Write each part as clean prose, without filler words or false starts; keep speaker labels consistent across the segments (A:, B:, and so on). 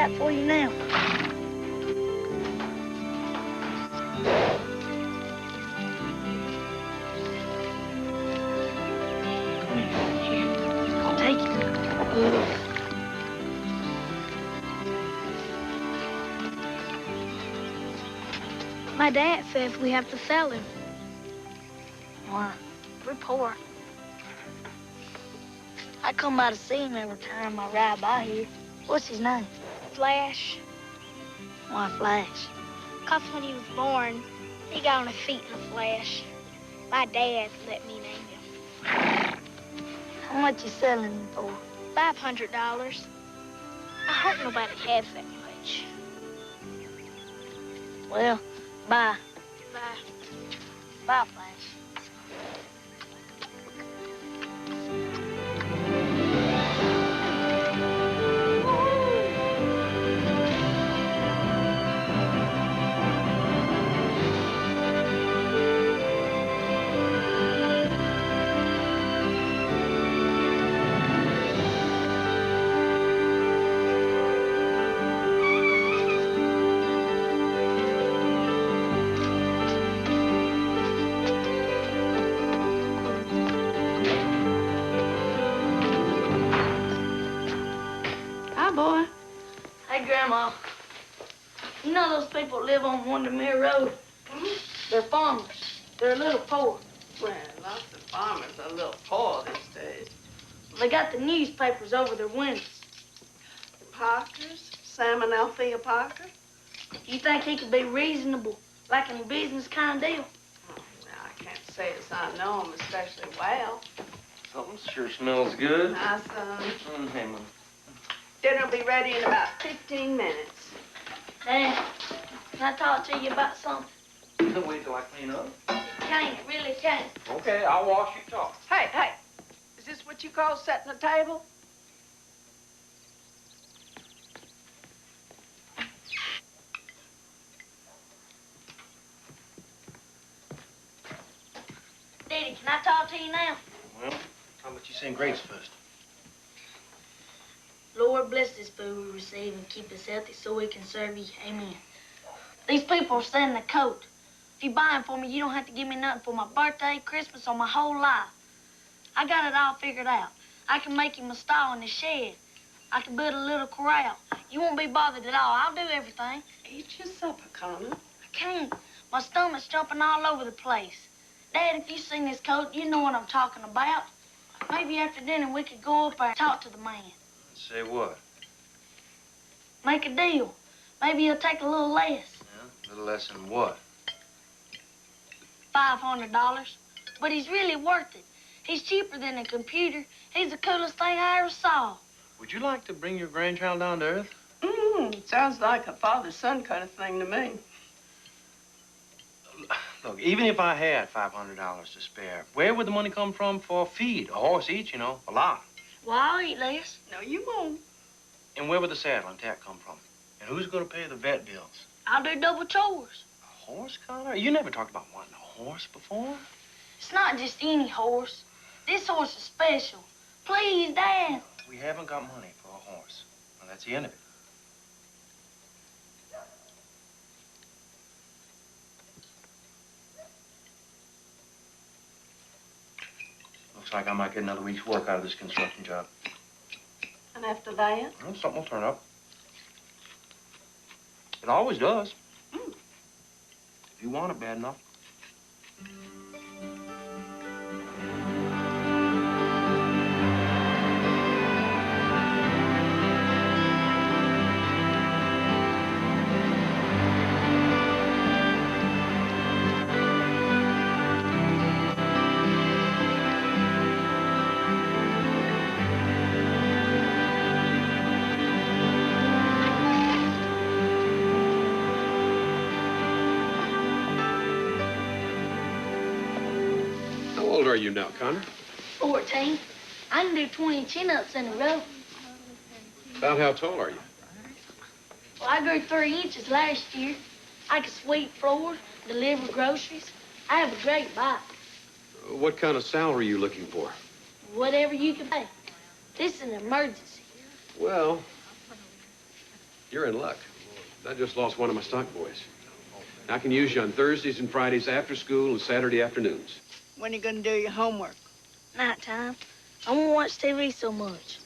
A: that for you now. Here, take it. My dad says we have to sell him. Why? We're poor. I come by to see him every time I ride by here. What's his name?
B: Flash.
A: Why Flash?
B: 'Cause when he was born, he got on his feet in a flash. My dad let me name him.
A: How much you selling him for?
B: $500. I hope nobody has that much.
A: Well, bye.
B: Bye.
A: Bye, Flash. Hey, Grandma. You know those people live on Windermere Road? They're farmers. They're a little poor.
C: Well, lots of farmers are a little poor these days.
A: They got the newspapers over their windows.
C: The Parkers? Sam and Althea Parker?
A: You think he could be reasonable, like in a business kind of deal?
C: Oh, well, I can't say as I know him especially well.
D: Something sure smells good.
C: Hi, son.
D: Hey, Mom.
C: Dinner'll be ready in about 15 minutes.
A: Dad, can I talk to you about something?
D: Wait till I clean up.
A: Can't, really can't.
D: Okay, I'll wash your talk.
C: Hey, hey, is this what you call setting the table?
A: Daddy, can I talk to you now?
D: Well, how about you sing grace first?
A: Lord, bless this food we receive and keep us healthy so we can serve you. Amen. These people are selling a coat. If you buy them for me, you don't have to give me nothing for my birthday, Christmas, or my whole life. I got it all figured out. I can make him a stall in the shed. I can build a little corral. You won't be bothered at all. I'll do everything.
C: Eat your supper, Connor.
A: I can't. My stomach's jumping all over the place. Dad, if you seen this coat, you know what I'm talking about. Maybe after dinner we could go up there and talk to the man.
D: Say what?
A: Make a deal. Maybe he'll take a little less.
D: Yeah, a little less than what?
A: $500. But he's really worth it. He's cheaper than a computer. He's the coolest thing I ever saw.
D: Would you like to bring your grandchild down to earth?
C: Sounds like a father-son kind of thing to me.
D: Look, even if I had $500 to spare, where would the money come from for a feed? A horse each, you know, a lot.
A: Well, I'll eat less.
C: No, you won't.
D: And where would the saddle and tack come from? And who's going to pay the vet bills?
A: I'll do double chores.
D: A horse, Connor? You never talked about wanting a horse before.
A: It's not just any horse. This horse is special. Please, Dad.
D: We haven't got money for a horse. Well, that's the end of it. Looks like I might get another week's work out of this construction job.
C: And after that?
D: Well, something will turn up. It always does. If you want it bad enough.
E: How old are you now, Connor?
A: 14. I can do 20 chin-ups in a row.
E: About how tall are you?
A: Well, I grew 3 inches last year. I can sweep floors, deliver groceries. I have a great bike.
E: What kind of salary are you looking for?
A: Whatever you can pay. This is an emergency.
E: Well, You're in luck. I just lost one of my stock boys. I can use you on Thursdays and Fridays after school and Saturday afternoons.
F: When are you gonna do your homework?
A: Nighttime. I won't watch TV so much.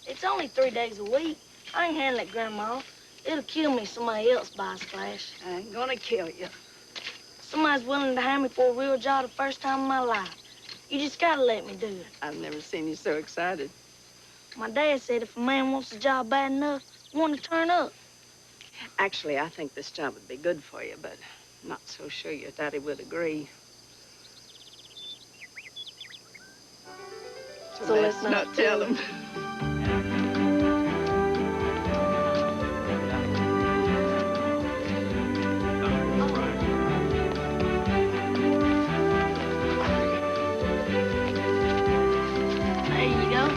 A: It's only 3 days a week. I ain't handling it, Grandma. It'll kill me if somebody else buys Flash.
F: I ain't gonna kill you.
A: Somebody's willing to hire me for a real job the first time in my life. You just gotta let me do it.
F: I've never seen you so excited.
A: My dad said if a man wants a job bad enough, want to turn up.
F: Actually, I think this job would be good for you, but I'm not so sure your daddy would agree. So let's not tell him.
A: There you go.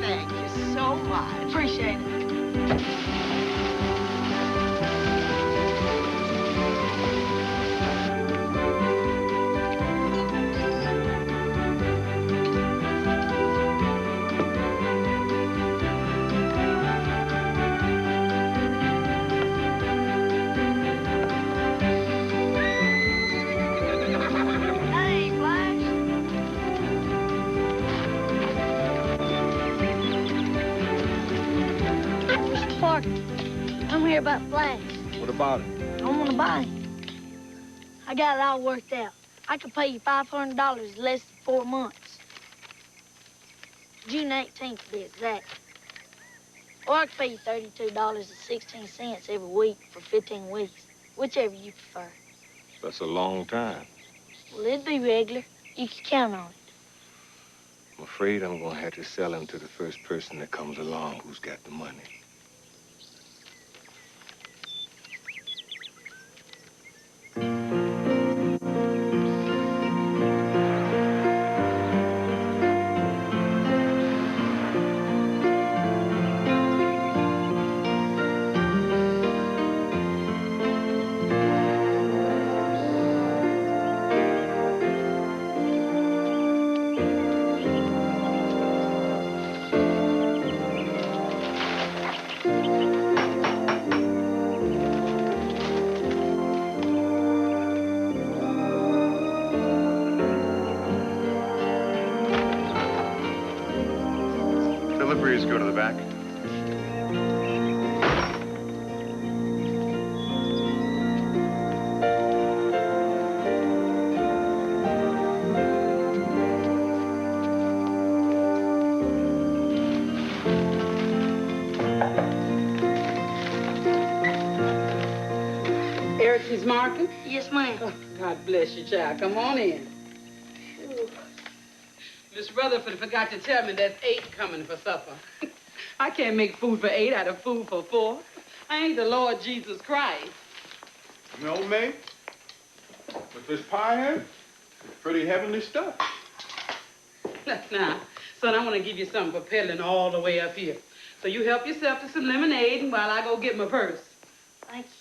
F: Thank you so much.
A: Appreciate it. Hey, Flash. Mr. Parker, I'm here about Flash.
D: What about it?
A: I want to buy him. I got it all worked out. I could pay you $500 in less than 4 months. June 18th to be exact. Or I could pay you $32.16 every week for 15 weeks, whichever you prefer.
G: That's a long time.
A: Well, it'd be regular. You can count on it.
G: I'm afraid I'm gonna have to sell him to the first person that comes along who's got the money.
H: Deliveries go to the back.
F: Erickson's Market?
A: Yes, ma'am.
F: Oh, God bless you, child. Come on in. Miss Rutherford forgot to tell me there's 8 coming for supper. I can't make food for 8 out of food for 4. I ain't the Lord Jesus Christ.
H: No, mate. But this pie here, pretty heavenly stuff.
F: Now, son, I want to give you something for peddling all the way up here. So you help yourself to some lemonade while I go get my purse.
A: Thank you.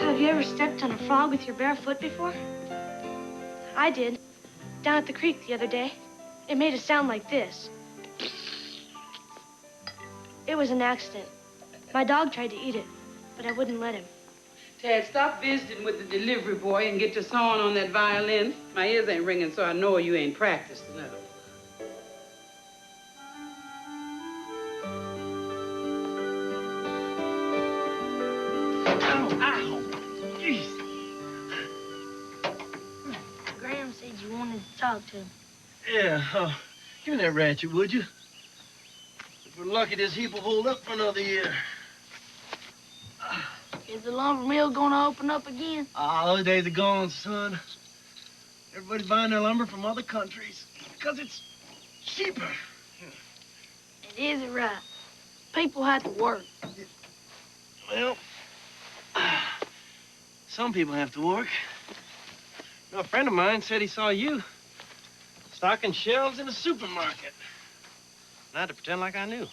A: Have you ever stepped on a frog with your bare foot before? I did. Down at the creek the other day. It made a sound like this. It was an accident. My dog tried to eat it, but I wouldn't let him.
F: Tad, stop visiting with the delivery boy and get to sawing on that violin. My ears ain't ringing, so I know you ain't practiced enough.
A: Graham said you wanted to talk to him.
I: Yeah, give me that ratchet, would you? If we're lucky, this heap will hold up for another year.
A: Is the lumber mill gonna open up again?
I: Ah, those days are gone, son. Everybody's buying their lumber from other countries because it's cheaper.
A: It isn't right. People have to work.
I: Well, some people have to work. You know, a friend of mine said he saw you stocking shelves in a supermarket. And I had to pretend like I knew.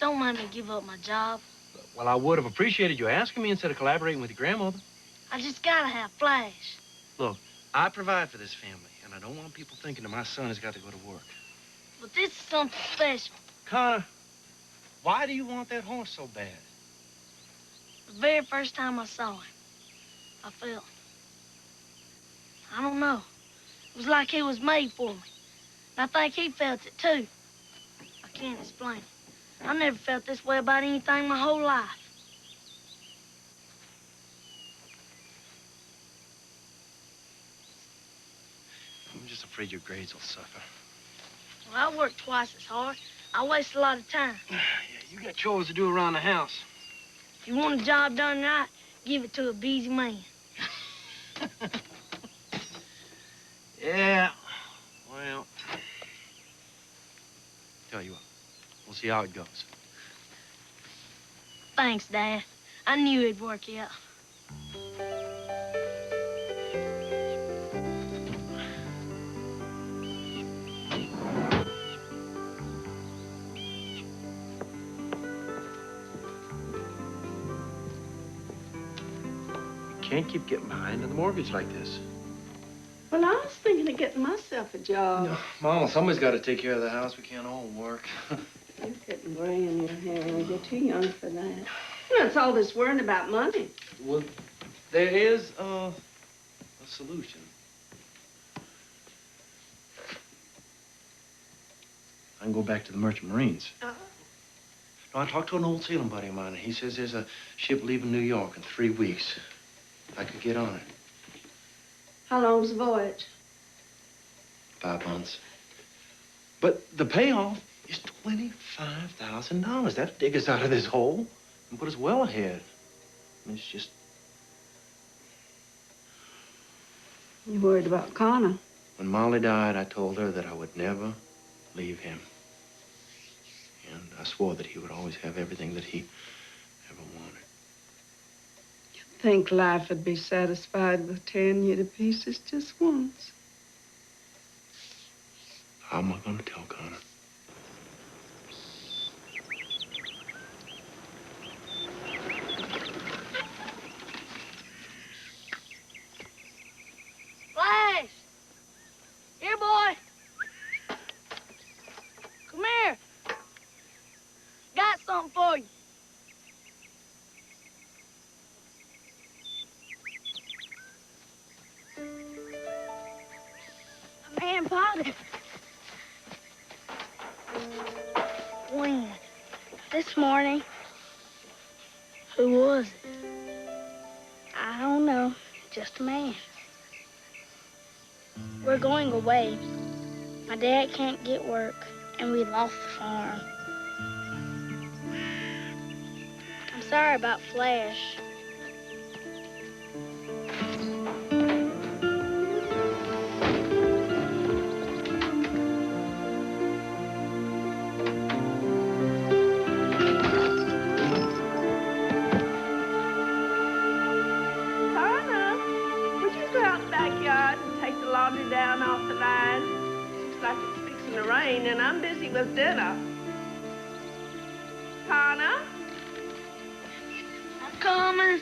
A: don't let me give up my job.
D: Well, I would have appreciated you asking me instead of collaborating with your grandmother.
A: I just gotta have Flash.
D: Look, I provide for this family, and I don't want people thinking that my son has got to go to work.
A: But this is something special.
D: Connor, why do you want that horse so bad?
A: The very first time I saw him, I felt, I don't know. It was like he was made for me. And I think he felt it too. I can't explain it. I never felt this way about anything my whole life.
D: I'm just afraid your grades will suffer.
A: Well, I work twice as hard. I waste a lot of time.
D: Yeah, you got chores to do around the house.
A: If you want a job done right, give it to a busy man.
D: Yeah, well, tell you what, we'll see how it goes.
A: Thanks, Dad. I knew it'd work out.
D: You can't keep getting behind on the mortgage like this.
C: Well, I was thinking of getting myself a job.
D: No, Mama, somebody's got to take care of the house. We can't all work.
C: You're getting gray in your hair. You're too young for that. Well, it's all this worrying about money.
D: Well, there is a solution. I can go back to the Merchant Marines. No, I talked to an old sailing buddy of mine, and he says there's a ship leaving New York in 3 weeks. I could get on it.
C: How long's the voyage?
D: 5 months. But the payoff is $25,000. That'll dig us out of this hole and put us well ahead. I mean, it's just...
C: You worried about Connor?
D: When Molly died, I told her that I would never leave him. And I swore that he would always have everything that he ever wanted.
C: Think life would be satisfied with tearing you to pieces just once.
D: How am I going to tell Connor?
A: Flash! Here, boy. Come here. Got something for you. A man bought it. When?
B: This morning.
A: Who was it?
B: I don't know. Just a man. We're going away. My dad can't get work, and we lost the farm. I'm sorry about Flash.
C: Laundry down off the line. Looks like it's fixing to rain, and I'm busy with dinner. Connor?
A: I'm coming.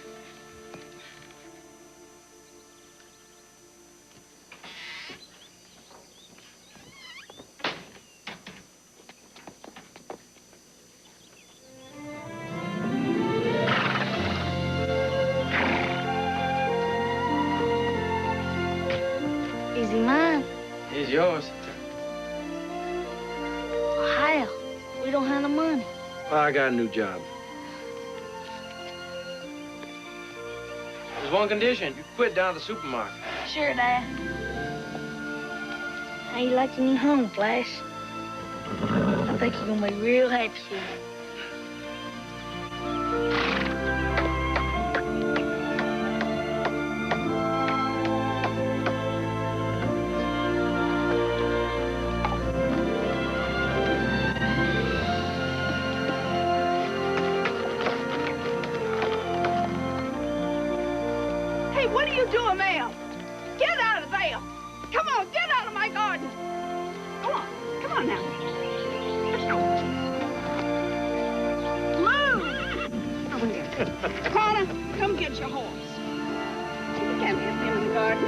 A: Is he mine?
D: He's yours.
A: Well, how? We don't have the money.
D: Well, I got a new job. There's one condition. You quit down at the supermarket.
A: Sure, Dad. How you like your new home, Flash? I think you're gonna be real happy here.
C: Hey, what are you doing there? Get out of there. Come on, get out of my garden. Go on. Come on now. Let's go. Carter, come get your horse. You can't have him in the garden.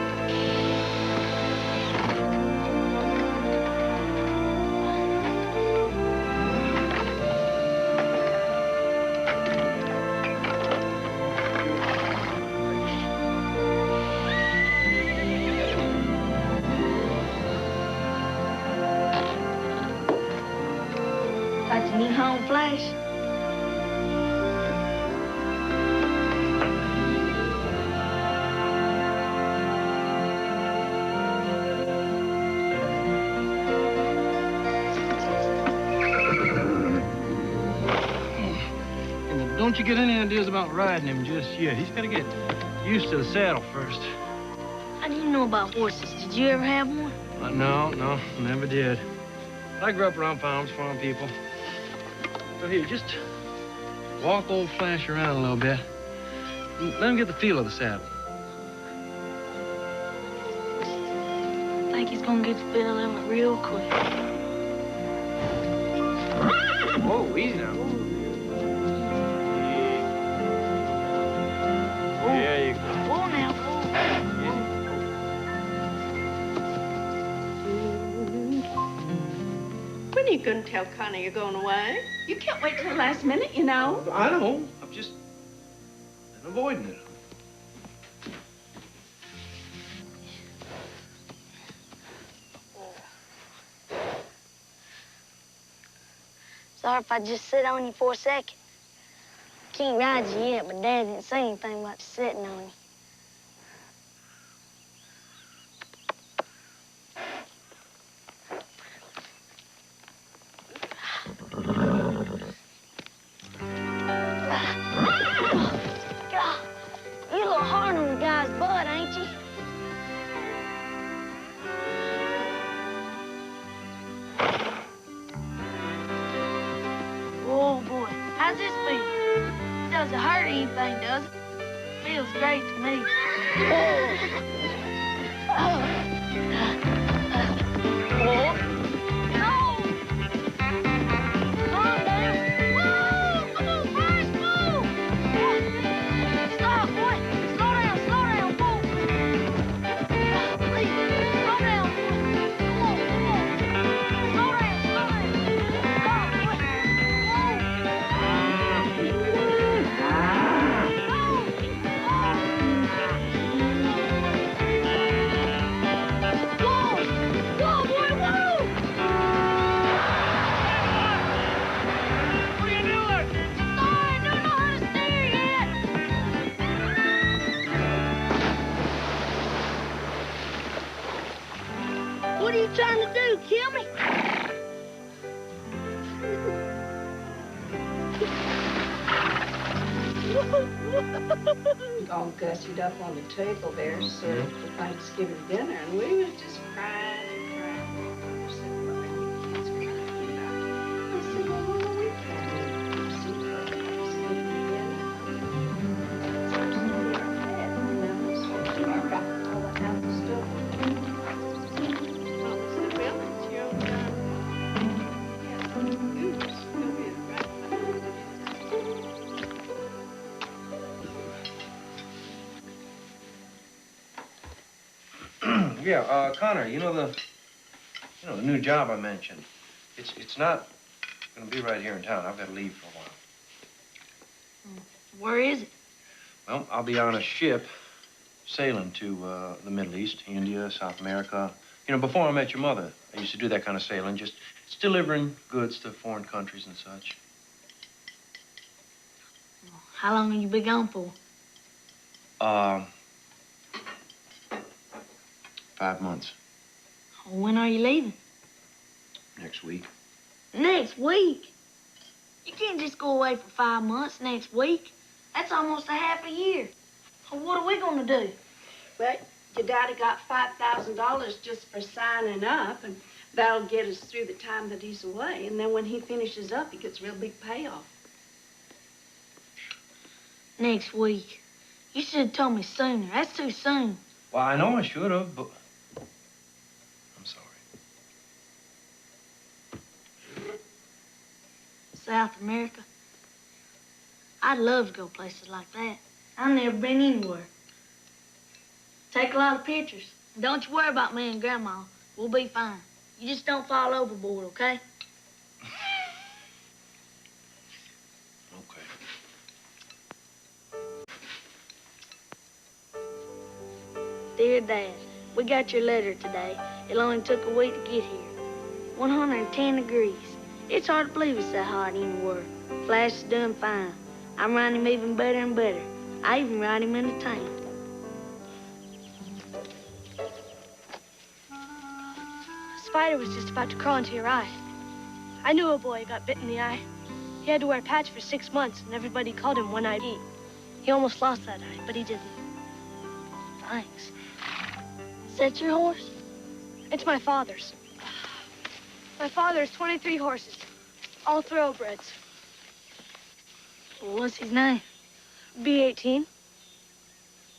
A: Got your new home flash?
I: And don't you get any ideas about riding him just yet. He's got to get used to the saddle first.
A: How do you know about horses? Did you ever have one?
I: No, never did. I grew up around farm people. So here, just walk old Flash around a little bit. Let him get the feel of the saddle.
A: I think he's gonna get the feel of it real quick.
I: Whoa, easy now. There you go.
A: Whoa now, whoa.
C: When are you going to tell Connie you're going away? You can't wait till the last minute, you know.
I: I know. I'm just avoiding it.
A: Sorry if I just sit on you for a second. Can't ride you yet, but Dad didn't say anything about you sitting on you. God, you a little hard on the guy's butt, ain't you? Oh, boy. How's this feel? It doesn't hurt anything, does it? Feels great to me. No! Calm down. Whoa! Come on, Bryce, move! Stop, boy. Slow down, boy. Please, slow down, boy. Come on. Slow down. Stop, boy. Whoa, boy, whoa!
I: What are you doing?
A: Sorry, I don't know how to steer yet. What are you trying to do, kill me?
C: All gussied up on the table there, served for Thanksgiving dinner, and we was just crying and crying. I said, "What are you kids crying about?" I said, "Well, what are we crying about? See, for Thanksgiving dinner. It's supposed to be our pet, you know, it's supposed to be our rock, all the house stuff." Well, I said, "Well, it's your own yeah, goodness, go ahead, right."
D: Yeah, Connor, you know the new job I mentioned. It's not gonna be right here in town. I've got to leave for a while.
A: Where is it?
D: Well, I'll be on a ship sailing to the Middle East, India, South America. You know, before I met your mother, I used to do that kind of sailing, just delivering goods to foreign countries and such.
A: How long have you been gone for?
D: 5 months.
A: When are you leaving?
D: Next week.
A: Next week? You can't just go away for 5 months next week. That's almost a half a year. So what are we gonna do?
C: Well, your daddy got $5,000 just for signing up, and that'll get us through the time that he's away. And then when he finishes up, he gets a real big payoff.
A: Next week. You should have told me sooner. That's too soon.
D: Well, I know I should have, but I'm sorry.
A: South America. I'd love to go places like that. I've never been anywhere. Take a lot of pictures. Don't you worry about me and Grandma. We'll be fine. You just don't fall overboard, okay?
D: Okay.
A: Dear Dad, we got your letter today. It only took a week to get here. 110 degrees. It's hard to believe it's that hot anywhere. Flash is doing fine. I'm riding him even better and better. I even ride him in the tank.
B: A spider was just about to crawl into your eye. I knew a boy who got bit in the eye. He had to wear a patch for 6 months, and everybody called him One-Eyed Pete. He almost lost that eye, but he didn't.
A: Thanks. Is that your horse?
B: It's my father's. My father has 23 horses, all thoroughbreds.
A: Well, what's his name?
B: B18.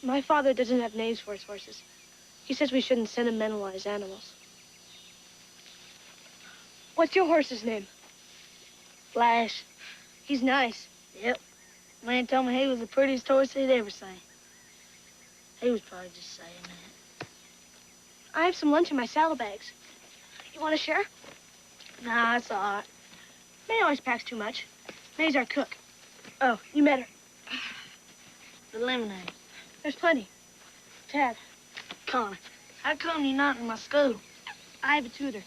B: My father doesn't have names for his horses. He says we shouldn't sentimentalize animals. What's your horse's name?
A: Flash.
B: He's nice.
A: Yep. Man told me he was the prettiest horse he'd ever seen. He was probably just saying that.
B: I have some lunch in my saddlebags. You want to share?
A: Nah, it's all right.
B: May always packs too much. May's our cook. Oh, you met her.
A: The lemonade.
B: There's plenty. Tad.
A: Connor, how come you're not in my school?
B: I have a tutor,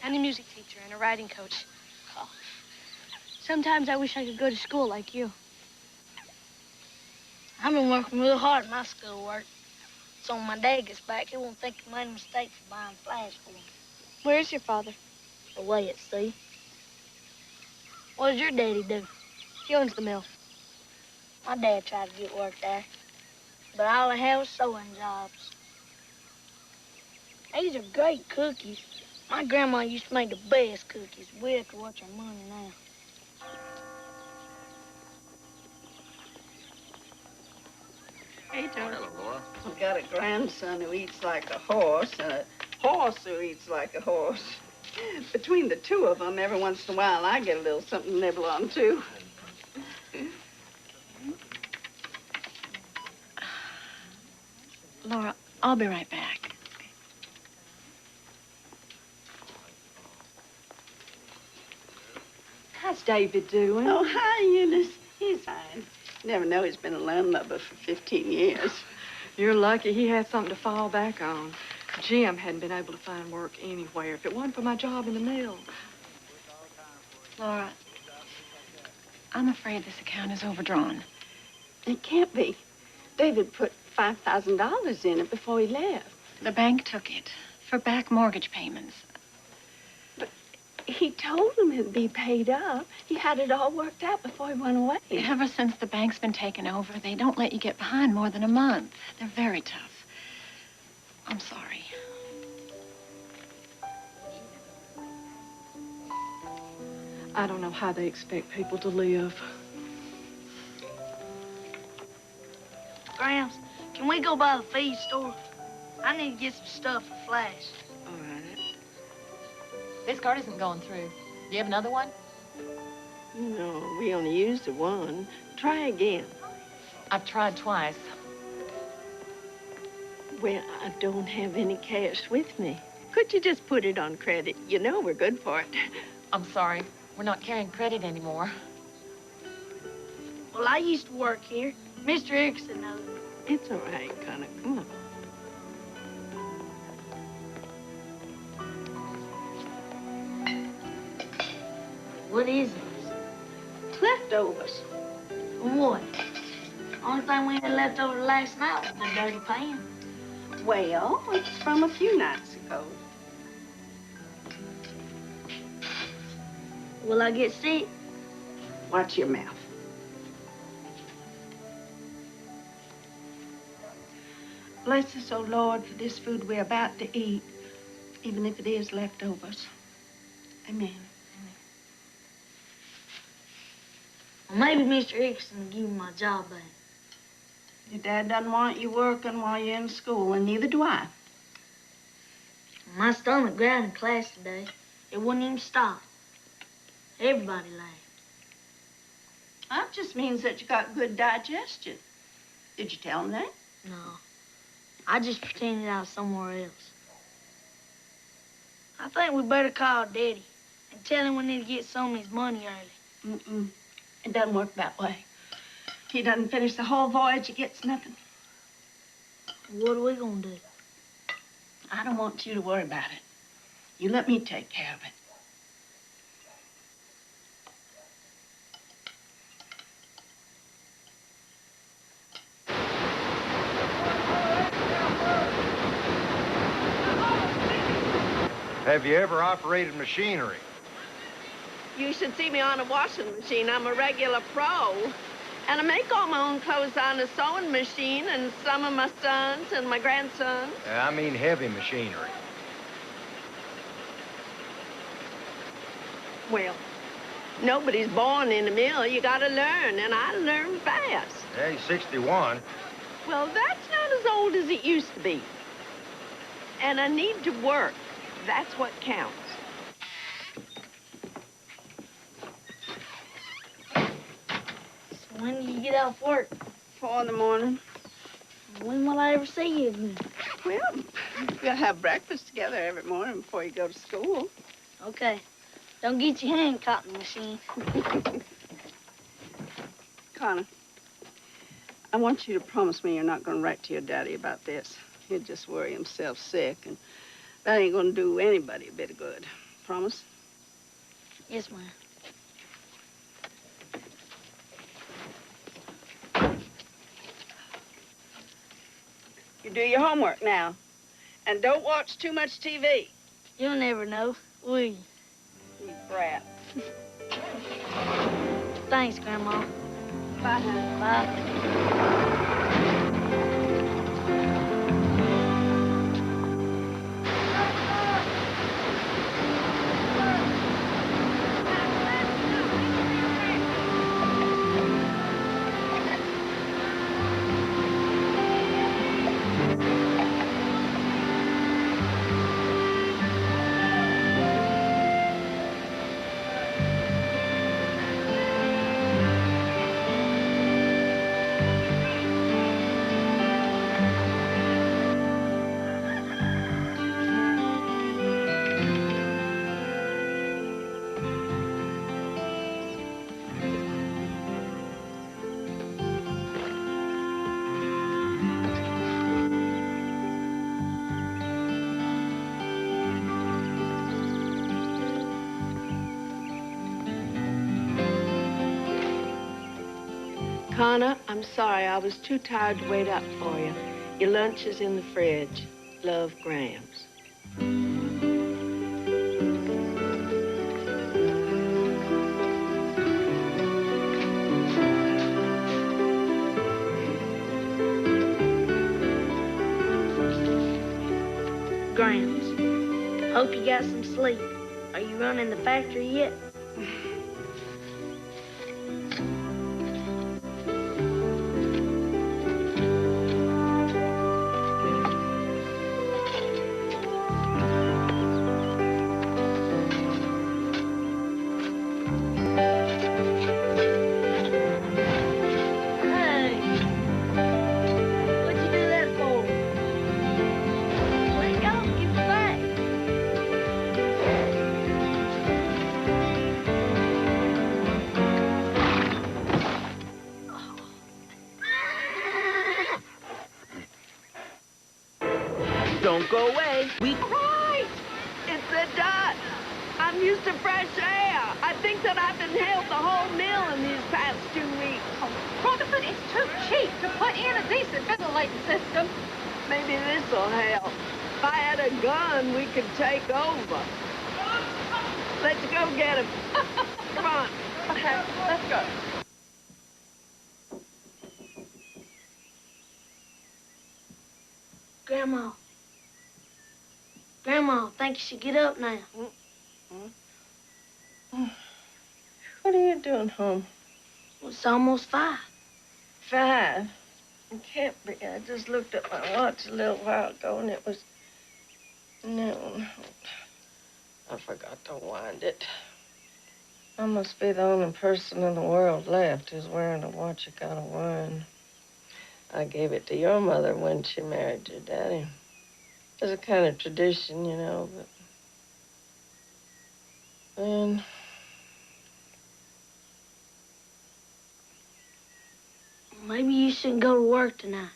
B: and a music teacher, and a riding coach. Oh. Sometimes I wish I could go to school like you.
A: I've been working real hard at my schoolwork. So when my dad gets back, he won't think he made a mistake for buying Flash for him.
B: Where's your father?
A: Away at sea. What does your daddy do?
B: He owns the mill.
A: My dad tried to get work there, but all I had was sewing jobs. These are great cookies. My grandma used to make the best cookies. We have to watch our money now.
C: Hey, George.
G: Hello, Laura.
C: I've got a grandson who eats like a horse and a horse who eats like a horse. Between the two of them, every once in a while, I get a little something to nibble on, too.
J: Laura, I'll be right back.
C: How's David doing? Oh, hi, Eunice. He's fine. Never know he's been a landlubber for 15 years.
K: You're lucky he had something to fall back on. Jim hadn't been able to find work anywhere if it wasn't for my job in the mill.
J: Laura, I'm afraid this account is overdrawn.
C: It can't be. David put $5,000 in it before he left.
J: The bank took it for back mortgage payments.
C: But he told him it'd be paid up. He had it all worked out before he went away.
J: Ever since the bank's been taken over, they don't let you get behind more than a month. They're very tough. I'm sorry.
K: I don't know how they expect people to live.
A: Gramps, can we go by the feed store? I need to get some stuff for Flash.
C: All right.
L: This card isn't going through. Do you have another one?
C: No, we only used the one. Try again.
L: I've tried twice.
C: Well, I don't have any cash with me. Could you just put it on credit? You know we're good for it.
L: I'm sorry. We're not carrying credit anymore.
A: Well, I used to work here. Mr. Erickson knows.
C: It's all right, Connor. Come on.
A: What is this?
C: Leftovers.
A: What? Only thing we had left over last night was the dirty pan.
C: Well, it's from a few nights ago.
A: Will I get sick?
C: Watch your mouth. Bless us, O Lord, for this food we're about to eat, even if it is leftovers. Amen.
A: Well, maybe Mr. Erickson will give me my job back.
C: Your dad doesn't want you working while you're in school, and neither do I.
A: My stomach growled in class today. It wouldn't even stop. Everybody laughed.
C: That just means that you got good digestion. Did you tell him that?
A: No. I just pretended I was somewhere else. I think we better call Daddy and tell him we need to get some of his money early.
C: Mm-mm. It doesn't work that way. If he doesn't finish the whole voyage, he gets nothing.
A: What are we gonna do?
C: I don't want you to worry about it. You let me take care of it.
M: Have you ever operated machinery?
C: You should see me on a washing machine. I'm a regular pro. And I make all my own clothes on a sewing machine, and some of my sons and my grandsons.
M: I mean heavy machinery.
C: Well, nobody's born in a mill. You gotta learn, and I learn fast.
M: Hey, 61.
C: Well, that's not as old as it used to be. And I need to work. That's what counts.
A: So when do you get off work?
C: 4 in the morning.
A: When will I ever see you again?
C: Well, we'll have breakfast together every morning before you go to school.
A: Okay. Don't get your hand caught in the machine.
C: Connor, I want you to promise me you're not going to write to your daddy about this. He'll just worry himself sick, and that ain't going to do anybody a bit of good. Promise?
A: Yes, ma'am.
C: You do your homework now. And don't watch too much TV.
A: You'll never know, will you?
C: You brat.
A: Thanks, Grandma.
C: Bye, honey.
A: Bye.
C: Connor, I'm sorry. I was too tired to wait up for you. Your lunch is in the fridge. Love, Grams.
A: Grams, hope you got some sleep. Are you running the factory yet?
N: Don't go away.
C: Right! It's the dust. I'm used to fresh air. I think that I've inhaled the whole mill in these past 2 weeks.
L: Oh, Rutherford, it's too cheap to put in a decent ventilating system.
C: Maybe this'll help. If I had a gun, we could take over. Let's go get him. Come on.
L: Okay, let's go.
A: Grandma. Grandma, I think you should get up now.
C: What are you doing home?
A: Well, it's almost 5.
C: 5? It can't be. I just looked at my watch a little while ago, and it was noon. I forgot to wind it. I must be the only person in the world left who's wearing a watch you gotta won. I gave it to your mother when she married your daddy. It's a kind of tradition, you know, but... Man...
A: Maybe you shouldn't go to work tonight.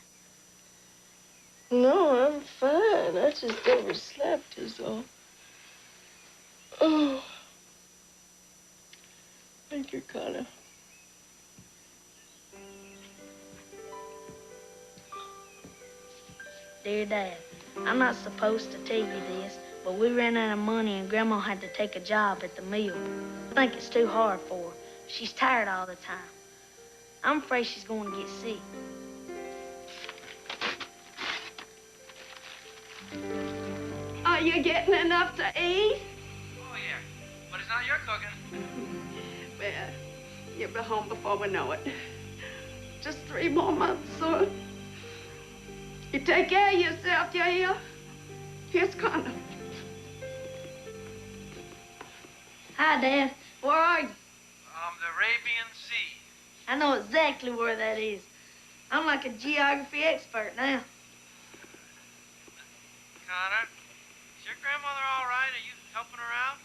C: No, I'm fine. I just overslept is all. Oh. Thank you, Connor.
A: Dear Dad, I'm not supposed to tell you this, but we ran out of money and Grandma had to take a job at the mill. I think it's too hard for her. She's tired all the time. I'm afraid she's going to get sick.
C: Are you getting enough to eat?
I: Oh, yeah. But it's not your cooking.
C: Well, you'll be home before we know it. Just 3 more months, son. You take care of yourself, you hear? Here's Connor.
A: Hi, Dad. Where are you?
I: The Arabian Sea.
A: I know exactly where that is. I'm like a geography expert now.
I: Connor, is your grandmother all right? Are you helping her out?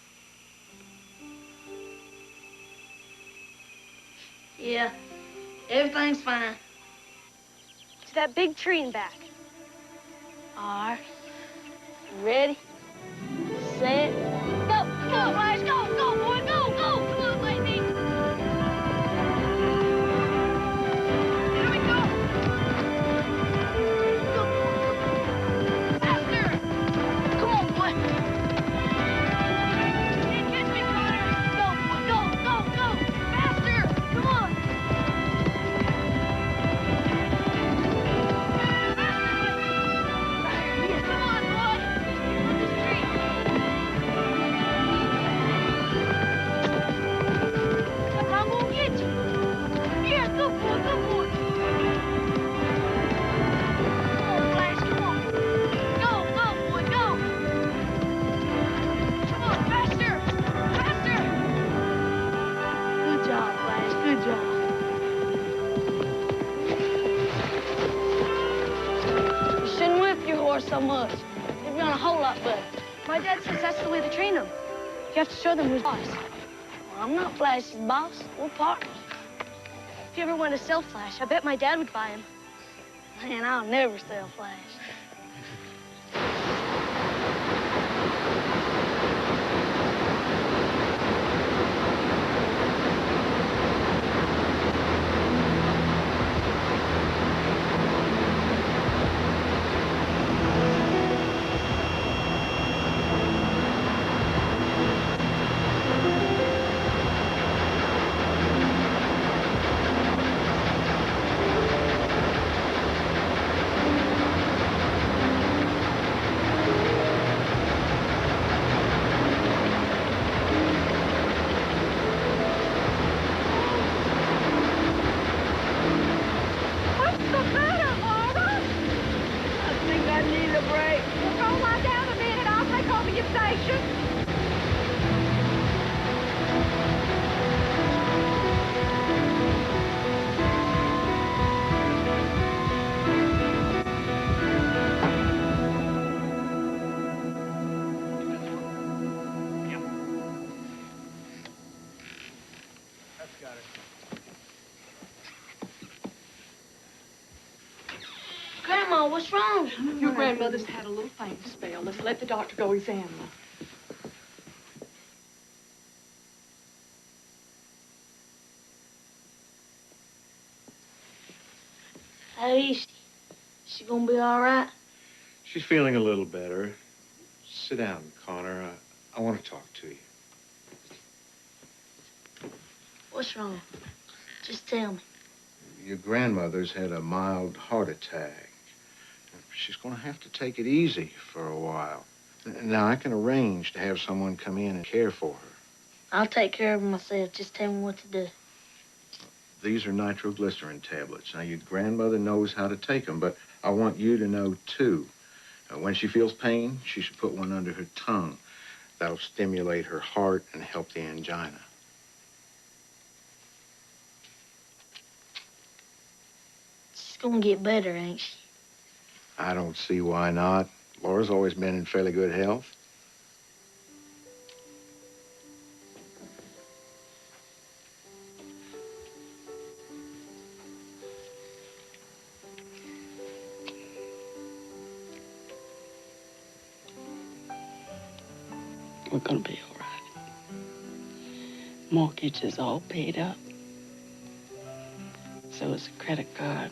A: Yeah, everything's fine.
B: To that big tree in back.
A: All right. Ready, set, go. Go, Flash, go, go, boy, go, go. Come on, Lazy. Here we go. Go, boy. Faster. Come on, boy. You didn't catch me, Connor. Go, boy, go, go, go. Faster. Come on. Come on, boy. On this tree. I'm gonna get you. Here, good boy, good boy. Come on, Flash, come on. Go, go, boy, go. Come on, faster, faster. Good job, Flash, good job. You shouldn't whip your horse so much. You'd be on a whole lot better.
B: My dad says that's the way to train them. You have to show them who's boss.
A: Well, I'm not Flash's boss. We're partners.
B: If you ever want to sell Flash, I bet my dad would buy him.
A: Man, I'll never sell Flash.
L: What's the matter, Laura?
C: I think I need a break.
L: Well, go lie down a minute. I'll take over your station.
M: That's got it.
A: Grandma, what's wrong?
K: Your grandmother's had a little faint spell. Let's let the doctor go examine her.
A: How is she? She gonna be all right?
E: She's feeling a little better. Sit down, Connor. I want to talk to you.
A: What's wrong? Just tell me.
H: Your grandmother's had a mild heart attack. She's going to have to take it easy for a while. Now, I can arrange to have someone come in and care for her.
A: I'll take care of her myself. Just tell me what to do.
H: These are nitroglycerin tablets. Now, your grandmother knows how to take them, but I want you to know, too. When she feels pain, she should put one under her tongue. That'll stimulate her heart and help the angina.
A: gonna get better, ain't she?
H: I don't see why not. Laura's always been in fairly good health.
F: We're gonna be all right. Mortgage is all paid up. So is the credit card.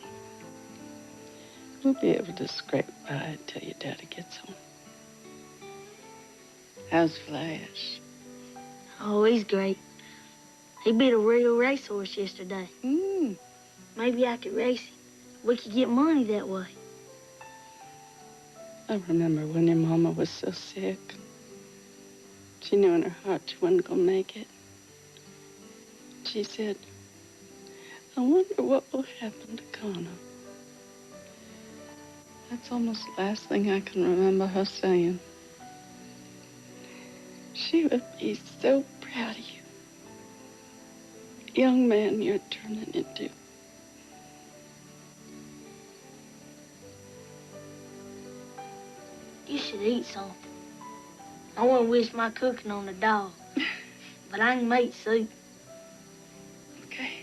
F: We'll be able to scrape by until your daddy gets home. How's Flash?
A: Oh, he's great. He beat a real racehorse yesterday. Maybe I could race him. We could get money that way.
F: I remember when your mama was so sick. She knew in her heart she wasn't gonna make it. She said, I wonder what will happen to Connor. That's almost the last thing I can remember her saying. She would be so proud of you. Young man you're turning into.
A: You should eat something. I want to wish my cooking on the dog. But I can make soup.
F: Okay.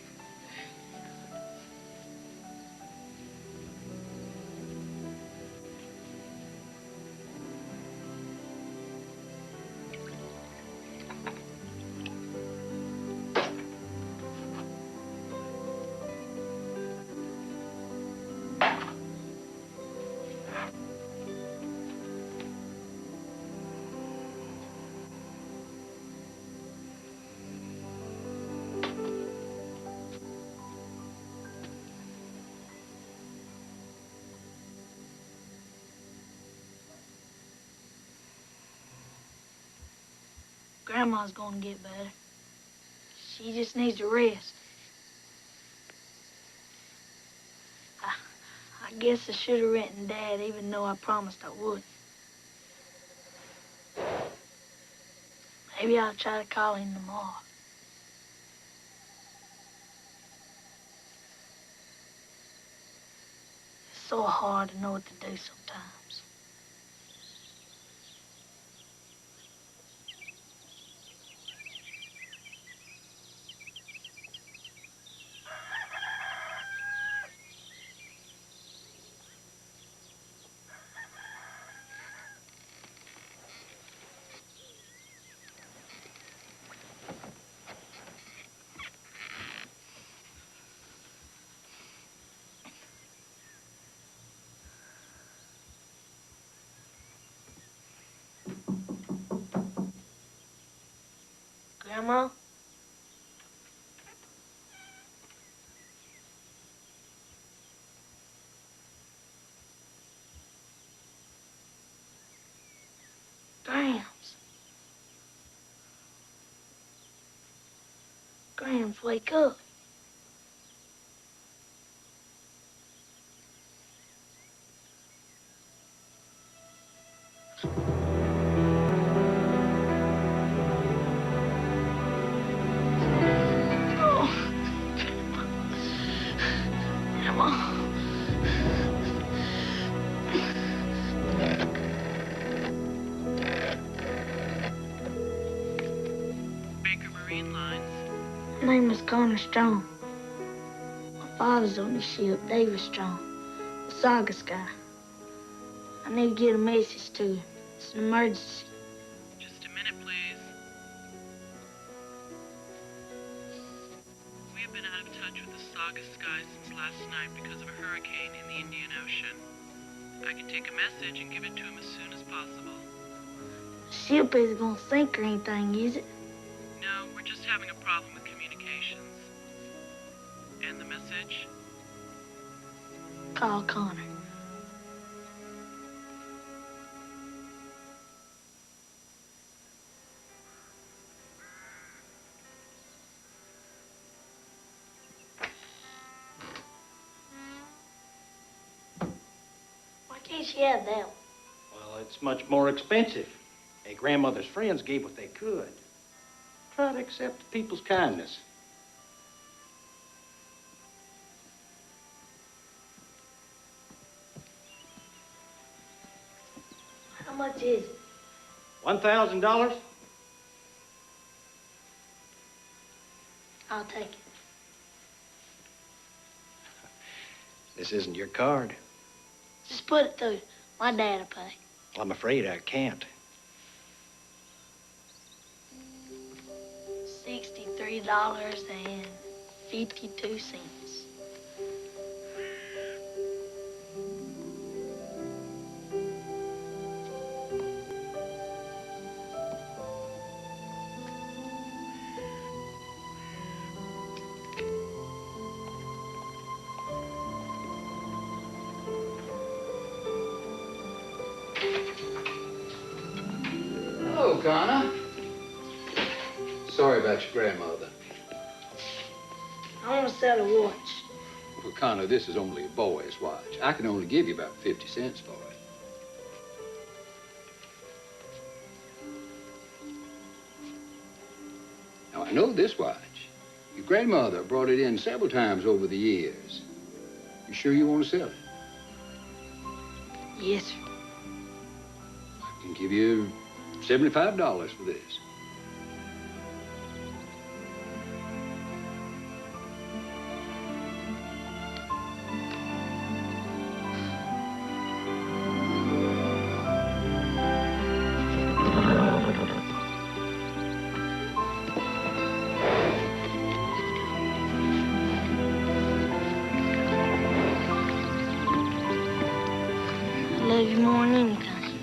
A: Grandma's gonna get better. She just needs to rest. I guess I should have written Dad, even though I promised I would. Maybe I'll try to call him tomorrow. It's so hard to know what to do sometimes. Grandma? Grams. Grams, wake up. My name is Connor Strong. My father's on the ship, David Strong, the Saga Sky. I need to get a message to him. It's an emergency.
O: Just a minute, please. We have been out of touch with the Saga Sky since last night because of a hurricane in the Indian Ocean. I can take a message and give it to him as soon as possible.
A: The ship isn't gonna sink or anything, is it?
O: No, we're just having a problem with communications. And the message?
A: Call Connor. Why can't she have that one?
P: Well, it's much more expensive. Hey, grandmother's friends gave what they could. Try to accept people's kindness.
A: How much is it?
P: $1,000?
A: I'll take it.
P: This isn't your card.
A: Just put it through. My dad'll pay.
P: I'm afraid I can't.
A: $63.52.
Q: Hello, Connor. Sorry about your grandmother.
A: I want to sell a watch.
Q: Well, Connor, this is only a boy's watch. I can only give you about 50 cents for it. Now, I know this watch. Your grandmother brought it in several times over the years. You sure you want to sell it?
A: Yes, sir.
Q: I can give you $75 for this.
A: I love you more than anything.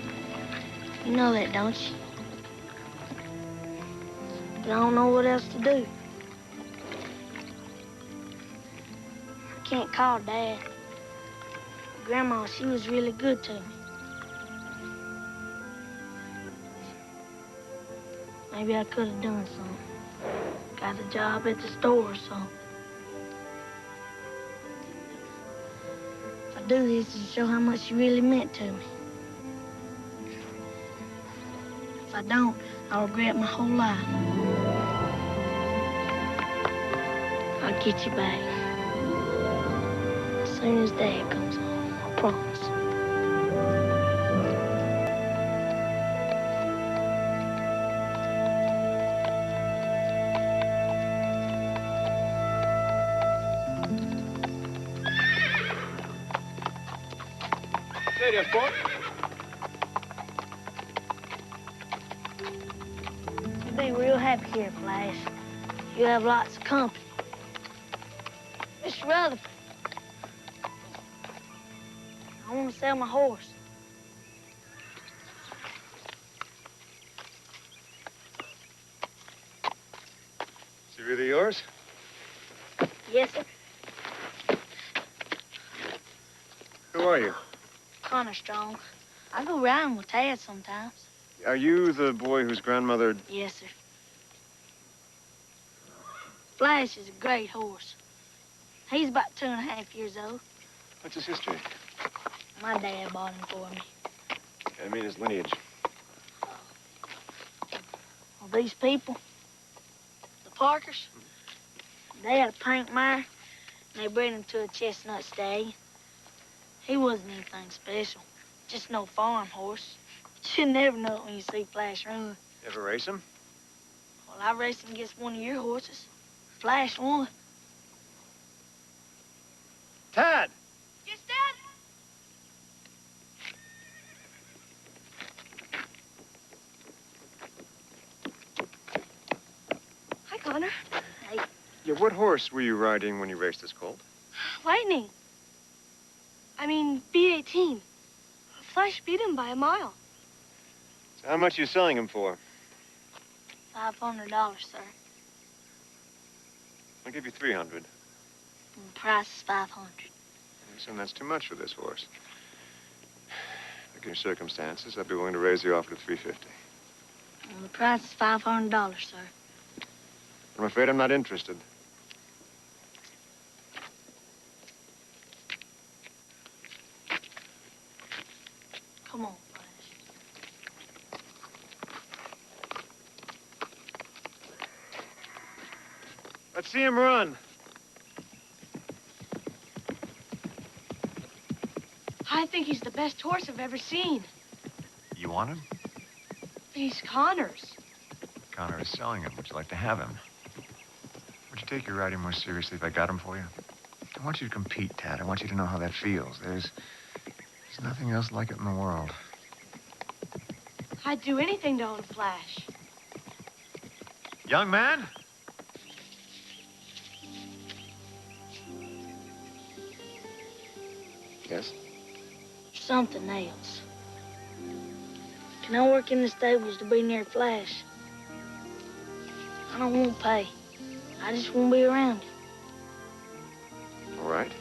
A: You know that, don't you? But I don't know what else to do. I can't call Dad. Grandma, she was really good to me. Maybe I could have done something. Got a job at the store or something. If I do this to show how much she really meant to me. If I don't, I'll regret my whole life. I'll get you back. As soon as Dad comes home, I promise.
E: Say there, sport.
A: You'll be real happy here, Flash. You have lots of company. Mr. Rutherford, I want to sell my horse.
R: Is he really yours?
A: Yes, sir.
R: Who are you?
A: Connor Strong. I go riding with Tad sometimes.
R: Are you the boy whose grandmother...
A: Yes, sir. Flash is a great horse. He's about 2.5 years old.
R: What's his history?
A: My dad bought him for me.
R: I mean his lineage.
A: Well, these people, the Parkers, they had a paint mare, and they bred him to a chestnut stallion. He wasn't anything special, just no farm horse. But you never know it when you see Flash run.
R: You ever race him?
A: Well, I raced him against one of your horses. Flash won.
R: Tad!
B: Yes, Dad? Hi, Connor.
A: Hey.
R: Yeah, what horse were you riding when you raced this colt?
B: Lightning. I mean, B18. Flash beat him by a mile.
R: So how much are you selling him for?
A: $500, sir.
R: I'll give you $300.
A: And the price is $500.
R: I assume that's too much for this horse. Look at your circumstances, I'd be willing to raise the offer to $350.
A: And the price is $500, sir.
R: I'm afraid I'm not interested.
A: Come on,
R: Let's see him run.
B: I think he's the best horse I've ever seen.
R: You want him?
B: He's Connor's.
R: Connor is selling him. Would you like to have him? Would you take your writing more seriously if I got him for you? I want you to compete, Tad. I want you to know how that feels. There's nothing else like it in the world.
B: I'd do anything to own Flash.
R: Young man? Yes?
A: Something else. Can I work in the stables to be near Flash? I don't want pay. I just want to be around him.
R: All right.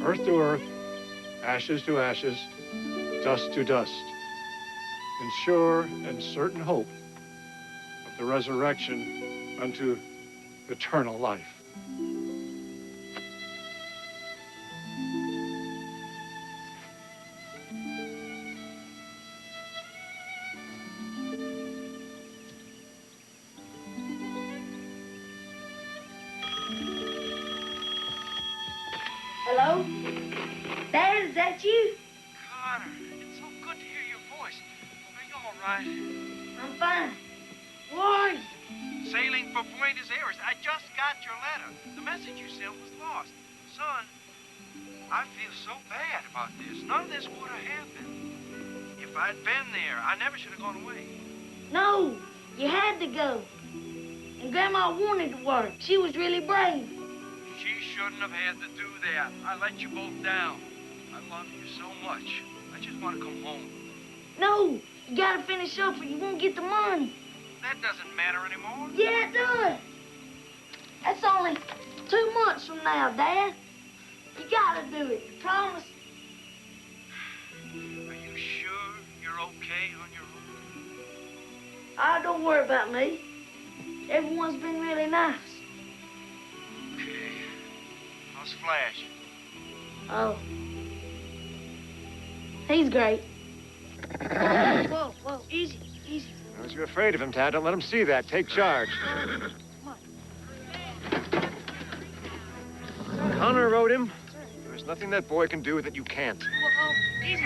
M: Earth to earth, ashes to ashes, dust to dust, in sure and certain hope of the resurrection unto eternal life.
A: Hello? Dad, is that you?
I: Connor, it's so good to hear your voice. Are you all right?
A: I'm fine. Where are you?
I: Sailing for Buenos Aires. I just got your letter. The message you sent was lost. Son, I feel so bad about this. None of this would have happened. If I'd been there, I never should have gone away.
A: No, you had to go. And Grandma wanted to work. She was really brave.
I: She shouldn't have had to do that. I let you both down. I love you so much. I just want to come home.
A: No, you gotta finish up or you won't get the money.
I: That doesn't matter anymore.
A: Yeah, it does. That's only 2 months from now, Dad. You gotta do it, you promise?
I: Are you sure you're okay on your own?
A: Oh, don't worry about me. Everyone's been really nice.
I: Okay. How's Flash?
A: Oh. He's great. Whoa, whoa, easy, easy.
R: Don't you afraid of him, Tad. Don't let him see that. Take charge. Connor wrote him. There's nothing that boy can do that you can't.
A: Whoa, easy.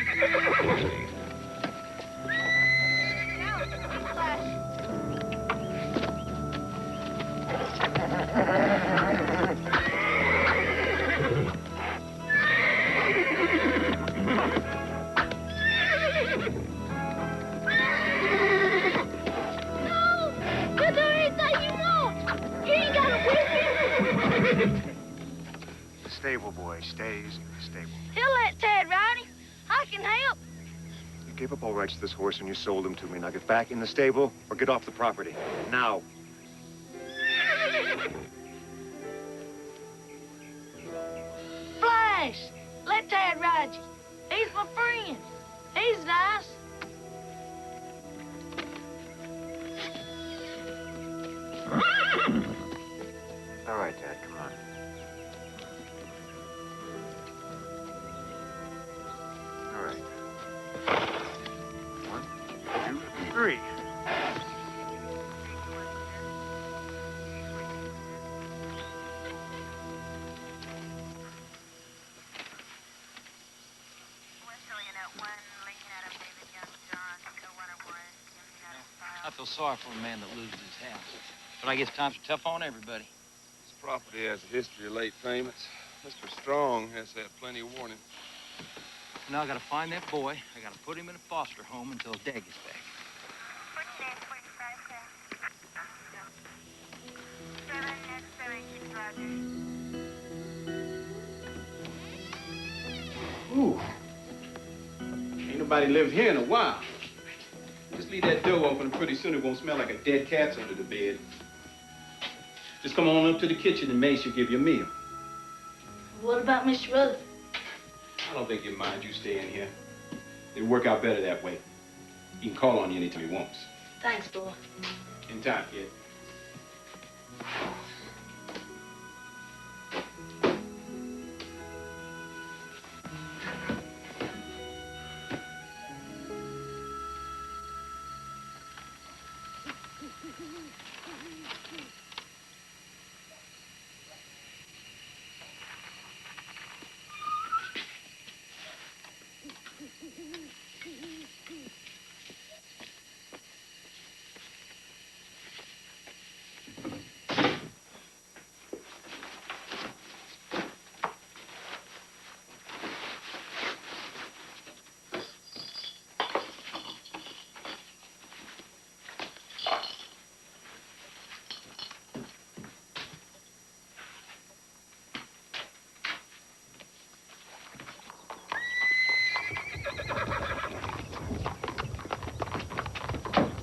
R: The stable boy stays in the stable.
A: He'll let Tad ride him. I can help.
R: You gave up all rights to this horse when you sold him to me. Now get back in the stable or get off the property. Now.
A: Flash, let Tad ride you. He's my friend. He's nice.
R: All right, Dad, come on. All right. 1, 2, 3.
P: I feel sorry for a man that loses his house. But I guess times are tough on everybody.
S: This property has a history of late payments. Mr. Strong has had plenty of warning.
P: Now I gotta find that boy. I gotta put him in a foster home until his dad gets back.
E: Ooh. Ain't nobody lived here in a while. Just leave that door open and pretty soon it won't smell like a dead cat's under the bed. Just come on up to the kitchen and Mace will give you a meal.
A: What about Mr. Rutherford?
E: I don't think he'll mind you staying here. It'll work out better that way. He can call on you anytime he wants.
A: Thanks, boy.
E: In time, kid.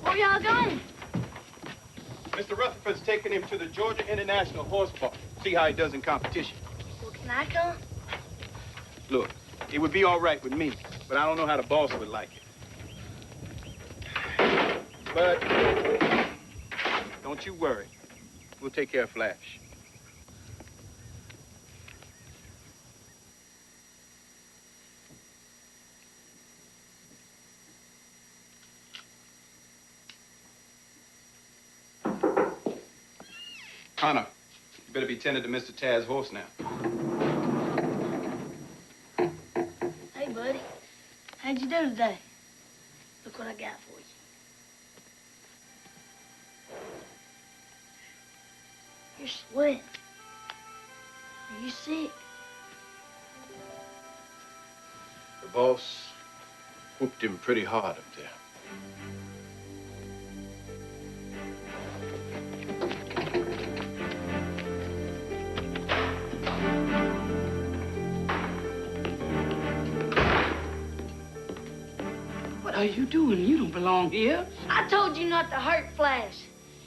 A: Where y'all going?
E: Mr. Rutherford's taking him to the Georgia International Horse Park. See how he does in competition.
A: Well, can I come?
E: Look, it would be all right with me, but I don't know how the boss would like it. But don't you worry. We'll take care of Flash. Connor, you better be tending to Mr. Tad's horse now.
A: Hey, buddy. How'd you do today? Look what I got for you. You're sweating. Are you sick?
E: The boss whooped him pretty hard up there.
C: What are you doing? You don't belong here.
A: I told you not to hurt Flash.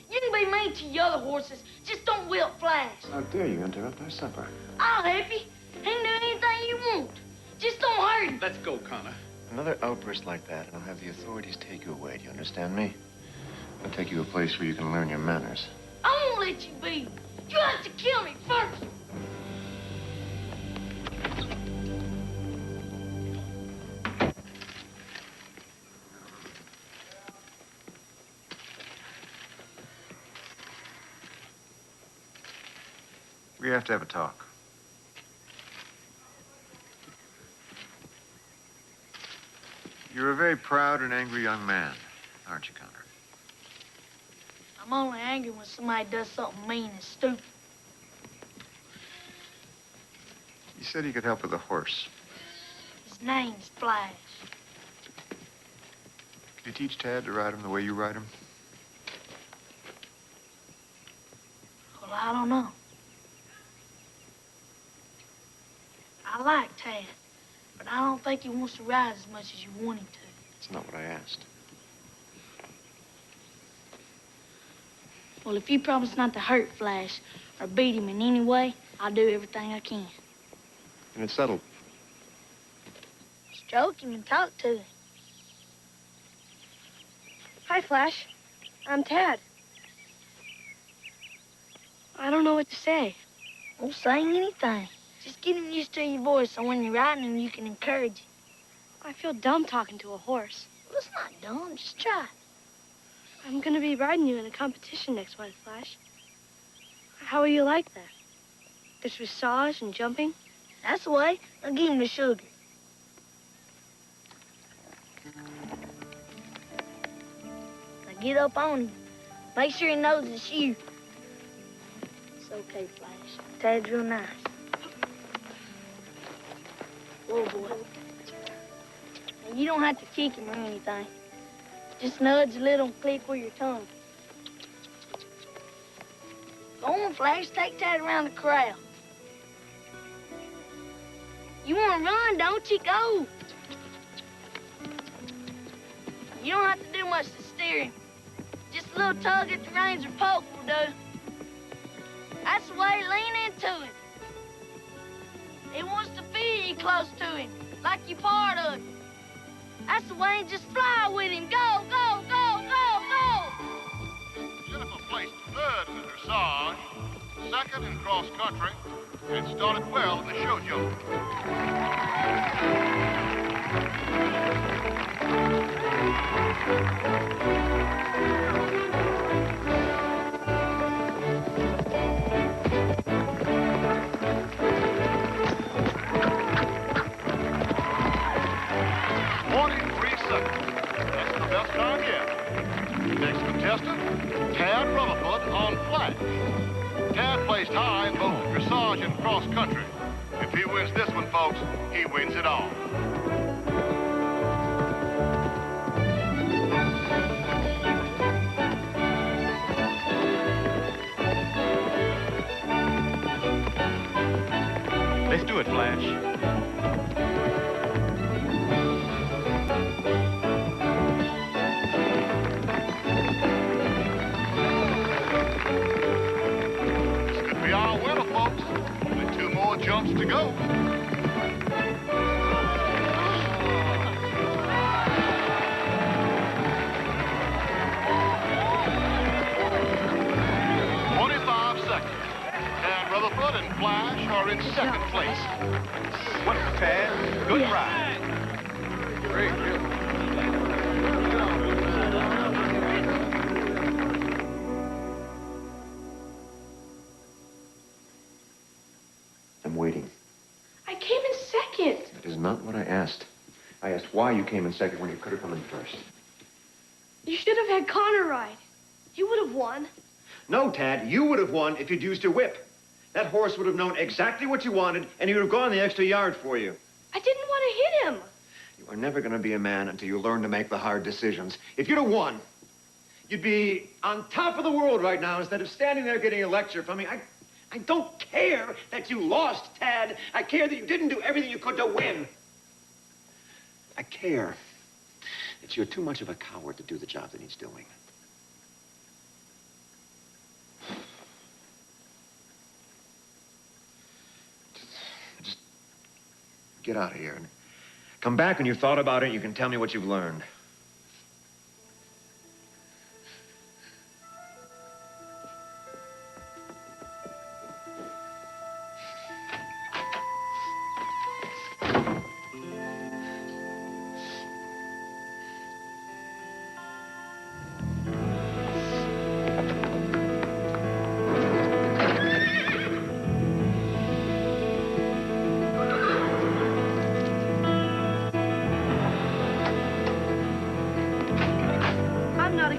A: You can be mean to your other horses, just don't whip Flash.
R: How dare you interrupt our supper?
A: I'll help you. He can do anything you want. Just don't hurt him.
E: Let's go, Connor.
R: Another outburst like that, and I'll have the authorities take you away. Do you understand me? I'll take you to a place where you can learn your manners.
A: I won't let you be. You have to kill me first.
R: We have to have a talk. You're a very proud and angry young man, aren't you, Connor?
A: I'm only angry when somebody does something mean and stupid.
R: You said he could help with a horse.
A: His name's Flash.
R: Could you teach Tad to ride him the way you ride him?
A: Well, I don't know. I like Tad, but I don't think he wants to ride as much as you want him to.
R: That's not what I asked.
A: Well, if you promise not to hurt Flash or beat him in any way, I'll do everything I can.
R: And it's settled.
A: Stroke him and talk to him.
B: Hi, Flash. I'm Tad. I don't know what to say.
A: Don't say anything. Just get him used to your voice so when you're riding him, you can encourage him.
B: I feel dumb talking to a horse.
A: Well, it's not dumb. Just try.
B: I'm gonna be riding you in a competition next month, Flash. How will you like that? There's dressage and jumping.
A: That's the way. I'll give him the sugar. Now get up on him. Make sure he knows it's you. It's okay, Flash. Tad's real nice. Whoa, boy. Now, you don't have to kick him or anything. Just nudge a little and click with your tongue. Go on, Flash. Take Tad around the corral. You want to run, don't you? Go. You don't have to do much to steer him. Just a little tug at the reins or poke will do. That's the way. Lean into him. He wants to feel you close to him, like you're part of him. That's the way. Just fly with him. Go, go, go, go, go.
T: Jennifer placed third in the dressage, second in cross country, and started well in the show jump. That's the best time yet. Next contestant, Tad Rutherford on Flash. Tad placed high in both dressage and cross country. If he wins this one, folks, he wins it all.
U: Let's do it, Flash.
T: Jumps to go. Tad Rutherford and Flash are in second place.
U: Well, Tad, good ride.
T: Great, good.
R: I'm waiting.
B: I came in second.
R: That is not what I asked. I asked why you came in second when you could have come in first.
B: You should have had Connor ride. He would have won.
V: No, Tad, you would have won if you'd used your whip. That horse would have known exactly what you wanted, and he would have gone the extra yard for you.
B: I didn't want to hit him.
V: You are never going to be a man until you learn to make the hard decisions. If you'd have won, you'd be on top of the world right now instead of standing there getting a lecture from me. I don't care that you lost, Tad. I care that you didn't do everything you could to win. I care that you're too much of a coward to do the job that he's doing. Just get out of here and come back when you've thought about it and you can tell me what you've learned.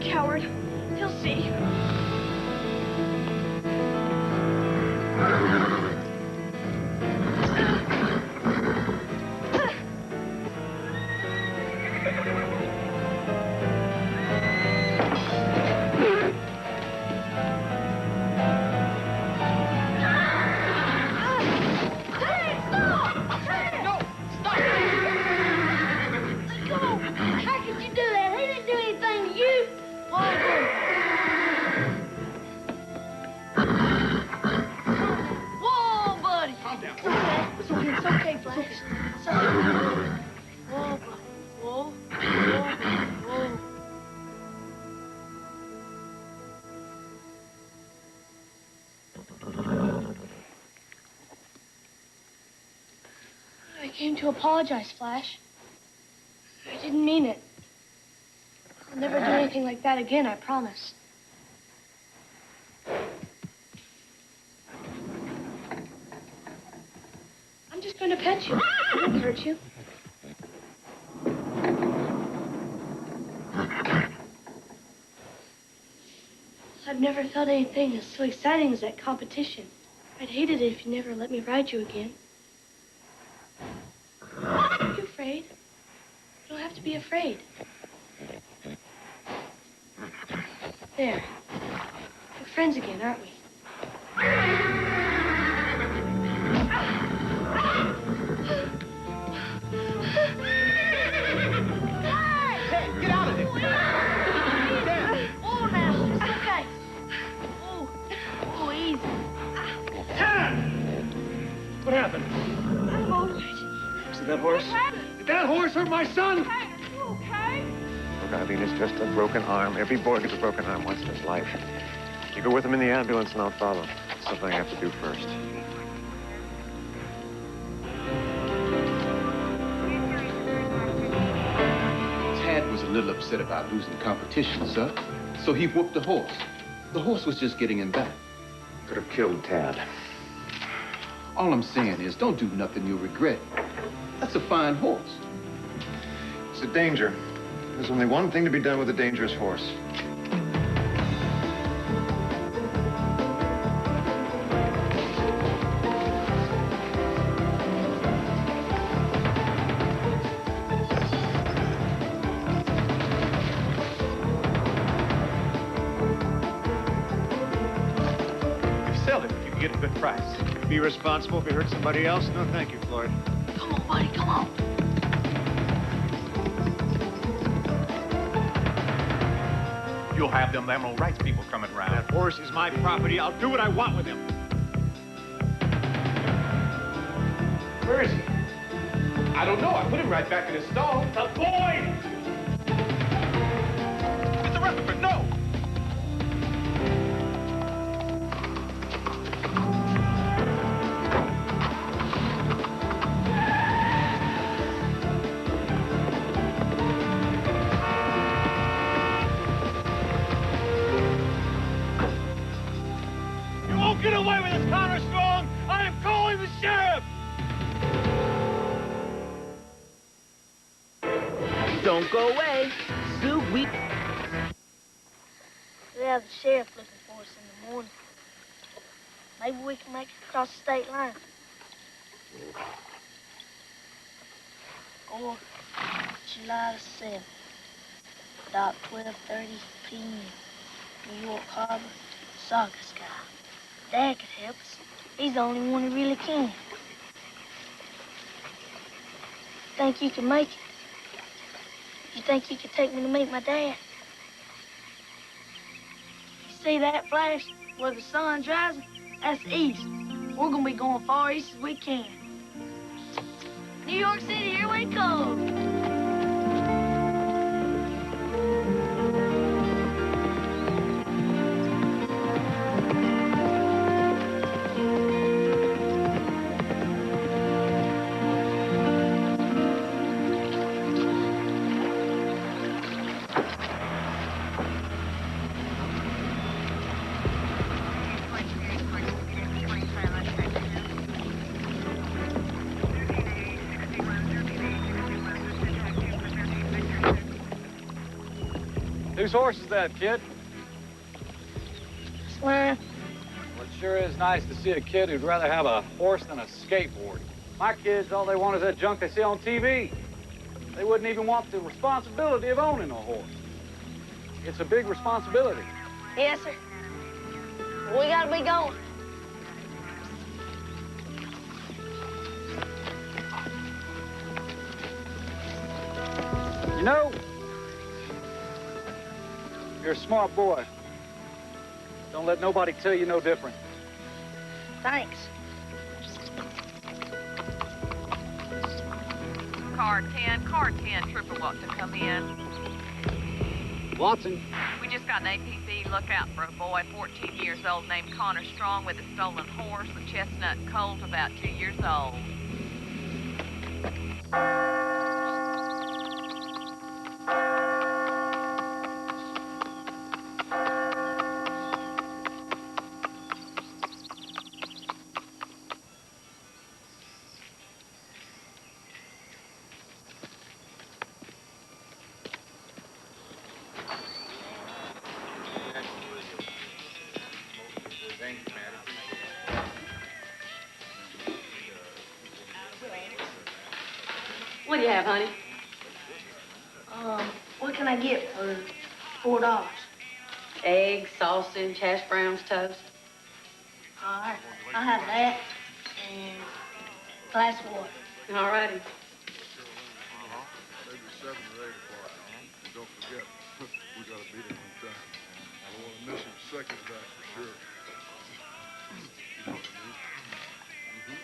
B: Coward. He'll see.
A: How could you do that? He didn't do anything to you. Whoa, buddy. Calm down. It's okay, Flash. It's okay. Whoa, buddy. Whoa. Whoa.
B: I came to apologize, Flash. I didn't mean it. I'll never do anything like that again, I promise. I'm just going to pet you. I won't hurt you. I've never felt anything as so exciting as that competition. I'd hate it if you never let me ride you again. Are you afraid? You don't have to be afraid. There. We're friends again, aren't we?
E: Hey, get out of there!
A: Oh, now, it's okay. Oh, oh, easy.
M: What happened?
A: I'm over it.
M: See that horse? Did that horse hurt my son?
L: Okay.
R: Look, Eileen, it's just a broken arm. Every boy gets a broken arm once in his life. You go with him in the ambulance and I'll follow. It's something I have to do first.
D: Tad was a little upset about losing competition, sir. So he whooped the horse. The horse was just getting him back.
R: Could have killed Tad.
D: All I'm saying is, don't do nothing you'll regret. That's a fine horse.
R: It's a danger. There's only one thing to be done with a dangerous horse.
E: Sell it if you can get a good price.
P: Be responsible if you hurt somebody else? No, thank you, Floyd.
A: Come on, buddy, come on.
U: You'll have them animal rights people coming around.
P: That horse is my property. I'll do what I want with him.
E: Where is he? I don't know. I put him right back in his stall.
P: The boy!
U: Mr. Rutherford, no!
P: You won't get away with this, Connor Strong! I am calling the sheriff!
N: Don't go away. Sue, we...
A: They have the sheriff looking for us in the morning. Maybe we can make it across the state line. Or July the 7th, about 12:30 p.m. New York Harbor, Saga Sky. Dad could help us. He's the only one who really can. Think you can make it? You think you could take me to meet my dad? You see that flash where the sun's rising? That's east. We're gonna be going far east as we can. New York City, here we come.
G: Whose horse is that, kid?
A: Swear.
G: Well, it sure is nice to see a kid who'd rather have a horse than a skateboard. My kids, all they want is that junk they see on TV. They wouldn't even want the responsibility of owning a horse. It's a big responsibility.
A: Yes, sir. We gotta be going.
G: You know, you're a smart boy. Don't let nobody tell you no different.
A: Thanks.
L: Car 10, Trooper Watson, come in.
G: Watson.
L: We just got an APB lookout for a boy, 14 years old, named Connor Strong, with a stolen horse, a chestnut colt, about 2 years old.
C: What do you have, honey?
A: What can I get for $4?
C: Eggs, sausage, hash browns, toast.
A: All right. I'll have that and a glass of water.
C: All righty.
T: Maybe 7 or 8 o'clock. And don't forget, we gotta beat him on time. I don't want to miss him seconds, that's for sure. You know what I mean?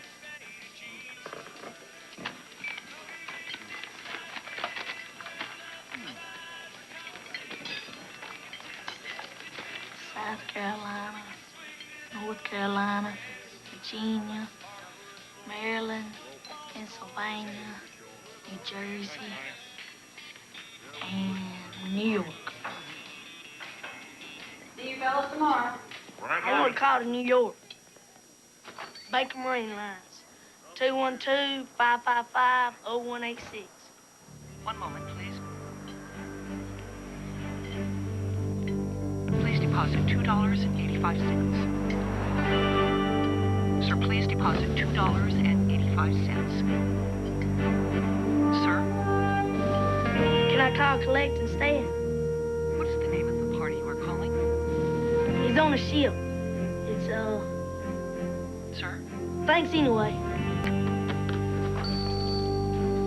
A: South Carolina, North Carolina, Virginia, Maryland, Pennsylvania, New Jersey, and New York.
C: See you fellas tomorrow.
A: I want to call to New York. Baker Marine Lines. 212-555-0186.
L: One moment, please. Please deposit $2.85. Sir, please deposit $2.85. Sir?
A: Can I call collect instead?
L: What is the name of the party you are calling?
A: He's on a ship. It's,
L: Sir?
A: Thanks anyway.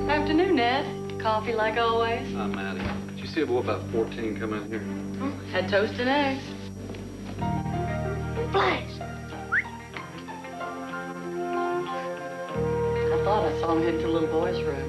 C: Afternoon, Ned. Coffee like always.
G: Hi, Maddie. Did you see about 14 come in here?
C: Had toast and eggs.
A: Flash!
C: I thought I saw him head to the little boy's room.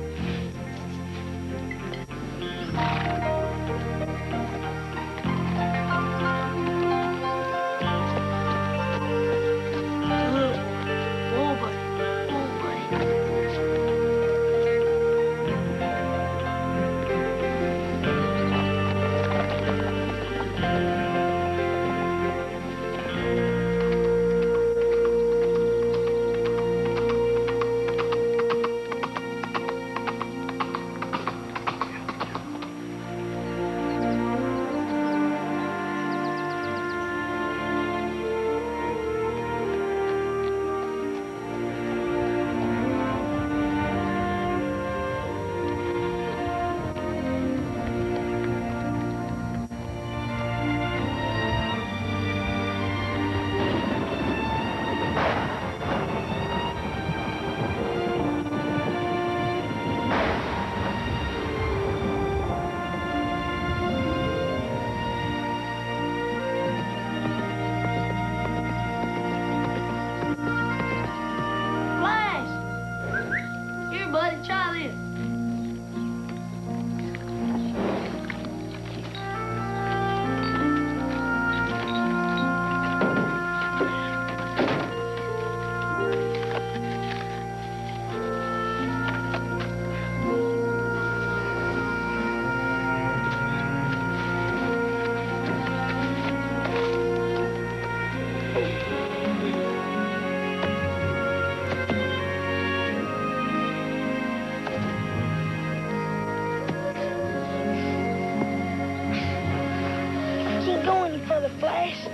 A: Flash.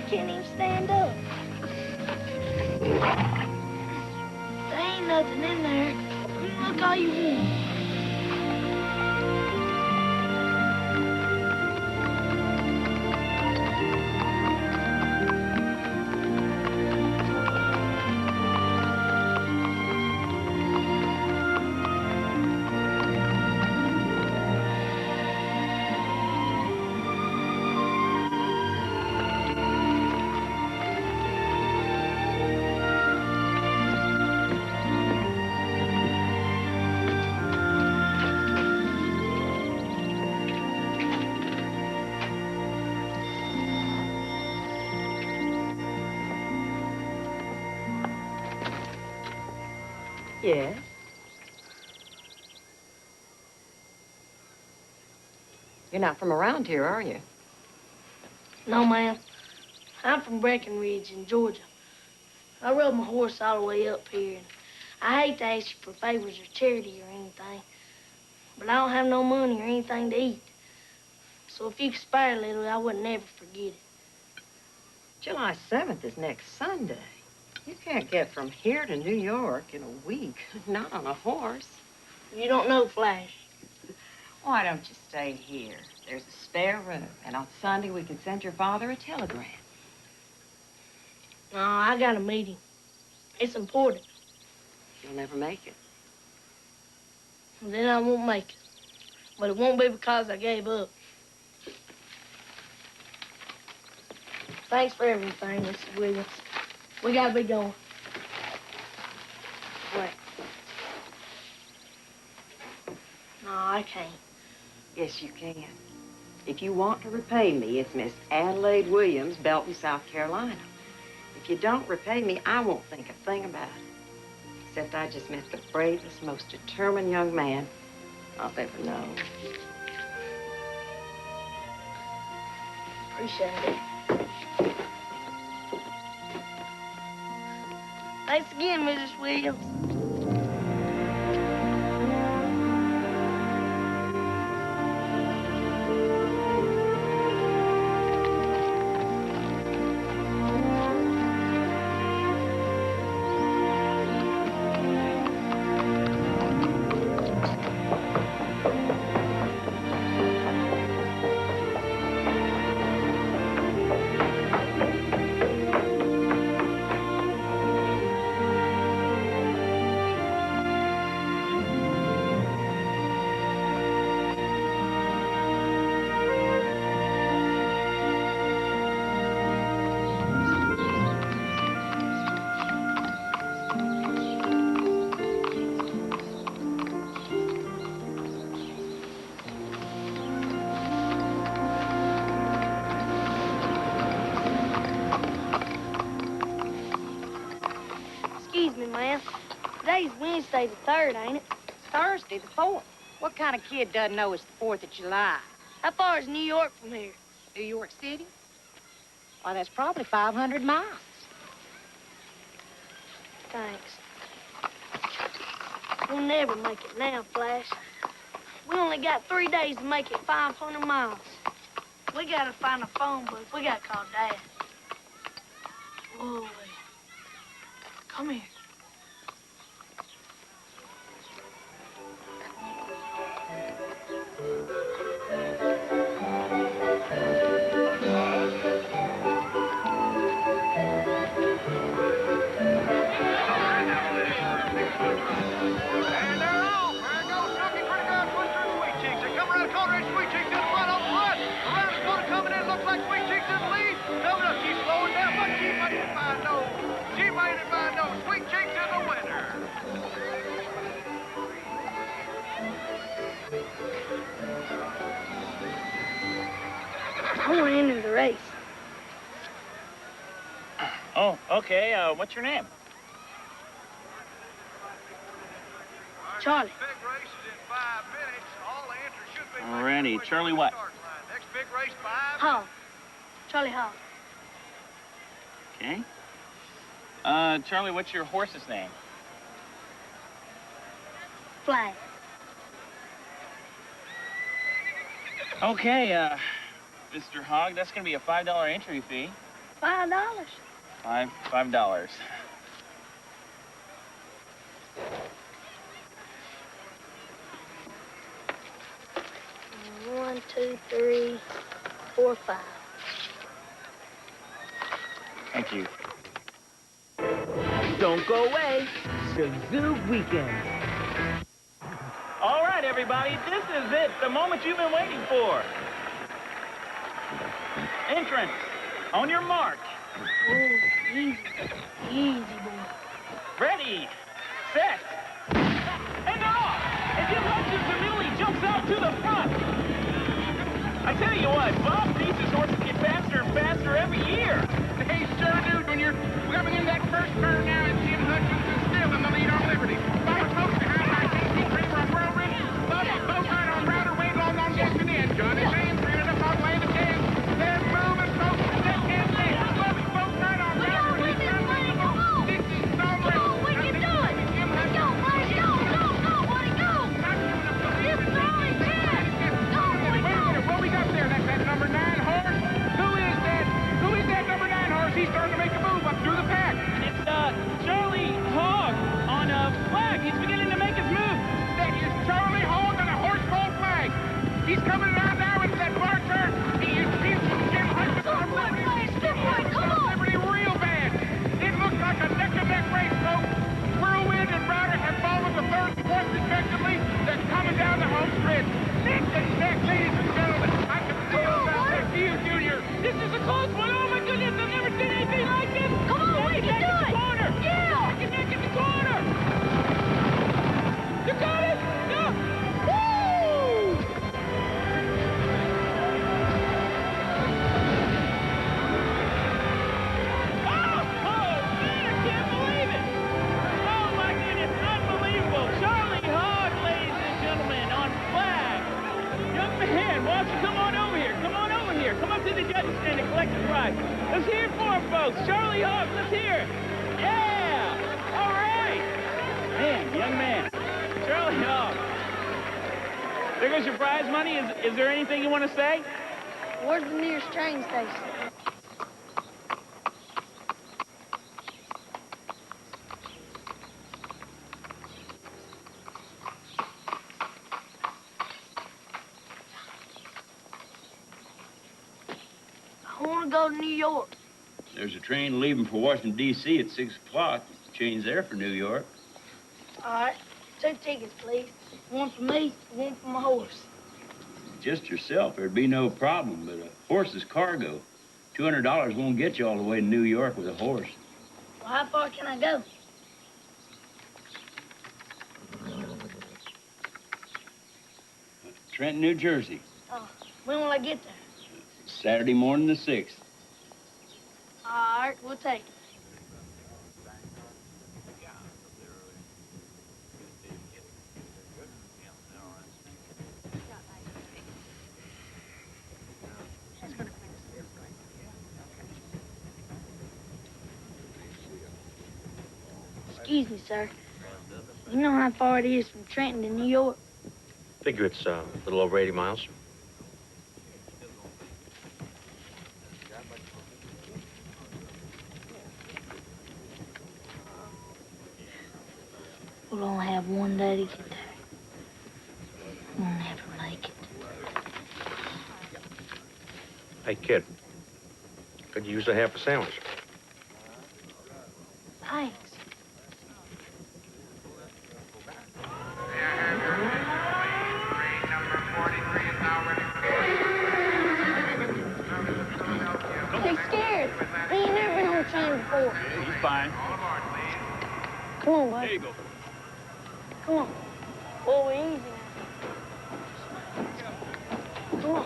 A: Can't even stand up. There ain't nothing in there. You can look all you want.
C: Yes? You're not from around here, are you?
A: No, ma'am. I'm from Breckenridge in Georgia. I rode my horse all the way up here. And I hate to ask you for favors or charity or anything, but I don't have no money or anything to eat. So if you could spare a little, I would never forget it.
C: July 7th is next Sunday. You can't get from here to New York in a week, not on a horse.
A: You don't know Flash.
C: Why don't you stay here? There's a spare room, and on Sunday we can send your father a telegram.
A: No, I got a meeting. It's important.
C: You'll never make it.
A: Then I won't make it. But it won't be because I gave up. Thanks for everything, Mrs. Williams. We gotta be going.
C: Wait.
A: No, I can't.
C: Yes, you can. If you want to repay me, it's Miss Adelaide Williams, Belton, South Carolina. If you don't repay me, I won't think a thing about it. Except I just met the bravest, most determined young man I've ever known.
A: Appreciate it. Thanks again, Mrs. Williams. Excuse me, ma'am. Today's Wednesday the 3rd, ain't it?
C: Thursday, the 4th. What kind of kid doesn't know it's the 4th of July?
A: How far is New York from here?
C: New York City? Why, that's probably 500 miles.
A: Thanks. We'll never make it now, Flash. We only got 3 days to make it 500 miles. We gotta find a phone booth. We gotta call Dad. Whoa, wait. Come here. I want to enter the race.
J: Oh, okay. What's your name?
A: Charlie.
J: Alrighty. Charlie what?
A: Hall. Charlie Hall.
J: Okay. Charlie, what's your horse's name?
A: Flag.
J: Okay, Mr. Hogg, that's gonna be a $5 entry fee.
A: $5?
J: $5.
A: 1, 2, 3, 4, 5.
J: Thank you.
N: Don't go away. Kazoo Weekend.
J: All right, everybody, this is it. The moment you've been waiting for. Entrance. On your mark.
A: Oh, easy. Easy, boy.
J: Ready. Set. And they're off. And Jim Hutchins immediately jumps out to the front. I tell you what, Bob thinks his horses get faster and faster every year.
K: They sure do. When you're coming in that first turn now, and Jim Hutchins is still in the lead on Liberty. Bobby Post behind by Casey Kramer on Whirlwind. Bobby Post right on Router, Wade Long on Destiny, and Johnny James reared up on Way the Dance. They're moving, folks. That can't be. Bobby Post right on Router. He's trying to make a move. This is somewhere.
A: Come on, we can do it. Let's go, Flash. Go, buddy, go. Just throw it, Dad. Go, boy, go.
K: What we got there? That's that number 9 horse. Who is that? Who is that number 9 horse? He's starting to make a move up through the pack.
J: It's Charlie Hogg on a flag. He's beginning to right. Let's hear it for him, folks. Charlie Hawk, let's hear it. Yeah! All right! Man, young man. Charlie Hawk. There goes your prize money. Is there anything you want to say?
A: Where's the nearest train station? I want to go to New York.
F: There's a train leaving for Washington, D.C. at 6 o'clock. Change there for New York.
A: All right. 2 tickets, please. One for me, one for my horse.
F: Just yourself, there'd be no problem, but a horse is cargo. $200 won't get you all the way to New York with a horse.
A: Well, how far can I go?
F: Trenton, New Jersey.
A: Oh, when will I get there?
F: Saturday morning the 6th.
A: All right, we'll take it. Excuse me, sir. You know how far it is from Trenton to New York?
P: Figure it's a little over 80 miles.
A: We'll only have one day to get there. We'll never make it.
P: Hey, kid. Could you use a half a sandwich?
A: Thanks. They're scared. They ain't never been on a train before.
J: He's fine.
A: Come on, bud.
J: There you go.
A: Come on. Whoa, easy now. Come on.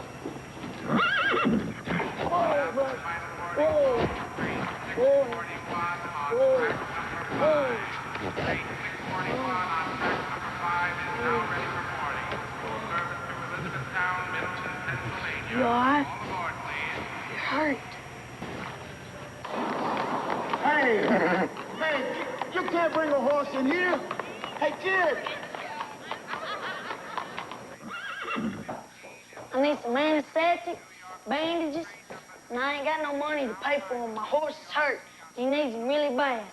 A: Whoa, bud. Whoa. Whoa. Whoa. Whoa. You all right? You're hurt.
K: Hey, you can't bring a horse in here. Hey, kid.
A: I need some anesthetic, bandages, and I ain't got no money to pay for them. My horse is hurt. He needs them really bad.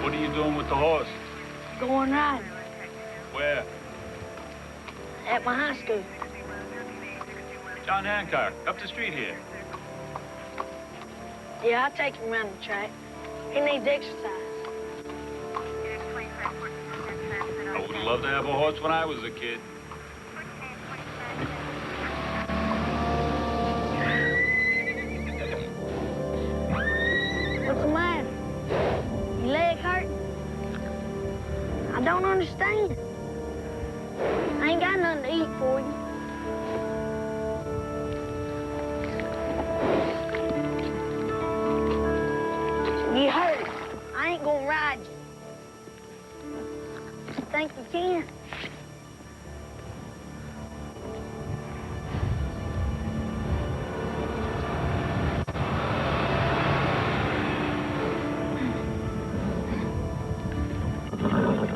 J: What are you doing with the horse?
A: Going riding
J: Where?
A: at my high school.
J: John Hancock, up the street here.
A: Yeah, I take him around the track. He needs exercise.
J: I would love to have a horse when I was a kid.
A: What's the matter? Your leg hurt? I don't understand. I ain't got nothing to eat for you. You hurt. I ain't gonna ride you. You think you can?